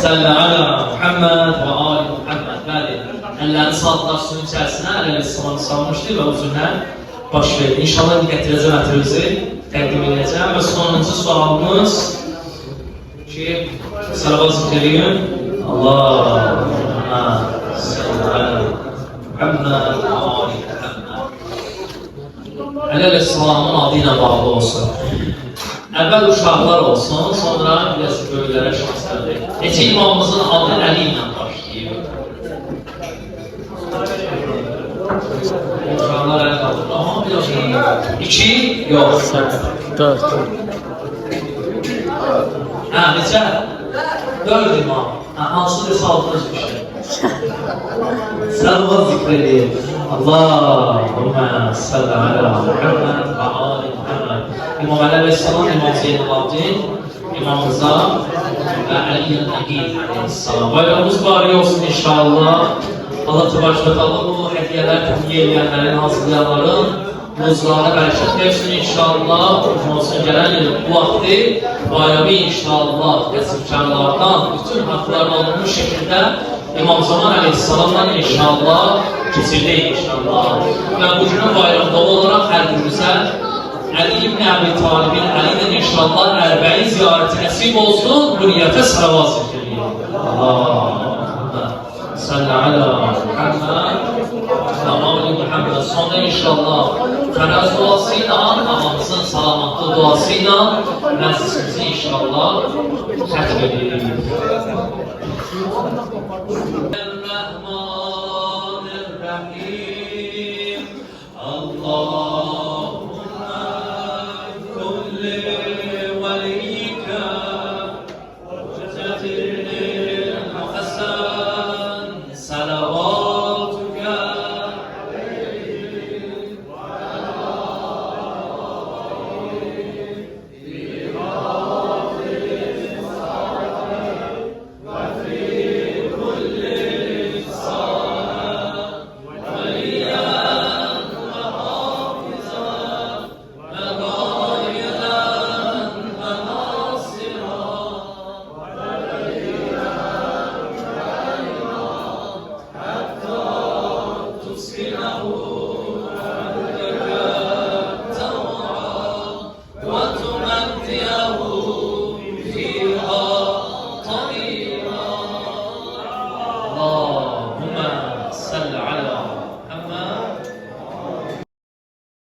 Salli ala Muhammed və Ali Muhammed. Bəli. Əllərini saldılar suyun içərisinə, Əli Aleyhisselamı salmışdı və uzunlar baş verdi. İnşallah gətirəcəm ətrimizi təqdim edəcəm və sonuncu sualımız ki, salavat zikriyin. Allah'a salli ala Muhammed və Ali Muhammed. Əli Aleyhisselamın adı ilə bağlı olsun. Əvvəl uşaqlar olsun, sonra biraz böyüklərə şans verdik. Neçə imamımızın adı Əli ilə başlayıb? Uşaqlar əli qaldır. Aha, bir şey. 2? Yox. 4. Hə, neçə? 4 imam. Hansı bir saldırız bir şey? Salavat zikr edin. Allahümme salli ala Muhammed və Ali Muhammed. İmam Əli Aleyhisselam, İmam Zeynalabdin, İmam Rıza və Əliyyən Əqil Aleyhisselam. Bayramımız bari olsun inşallah. Allah təbarəkətəallah bu hədiyələr təqdim edənlərin, hazırlayanların muzlarına bərəkət versin inşallah. Olsun gələn il bu vaxtı bayramı inşallah qəsbkarlardan bütün haqlarına olunmuş şəkildə İmam Zaman Aleyhisselam'dan inşallah keçirdik inşallah. Və bugünün bayramda olaraq hər günümüzə Ali ibn Abi Talib'in Ali'den inşallah Erbe'yi ziyareti nasip olsun. Bu niyete salavat zikriyin. Allah'a صل على محمد ve Ali Muhammed. Sonra inşallah Fəraz duasıyla, ağamızın salamatlı duasıyla məclisimizi inşallah xətm edirik.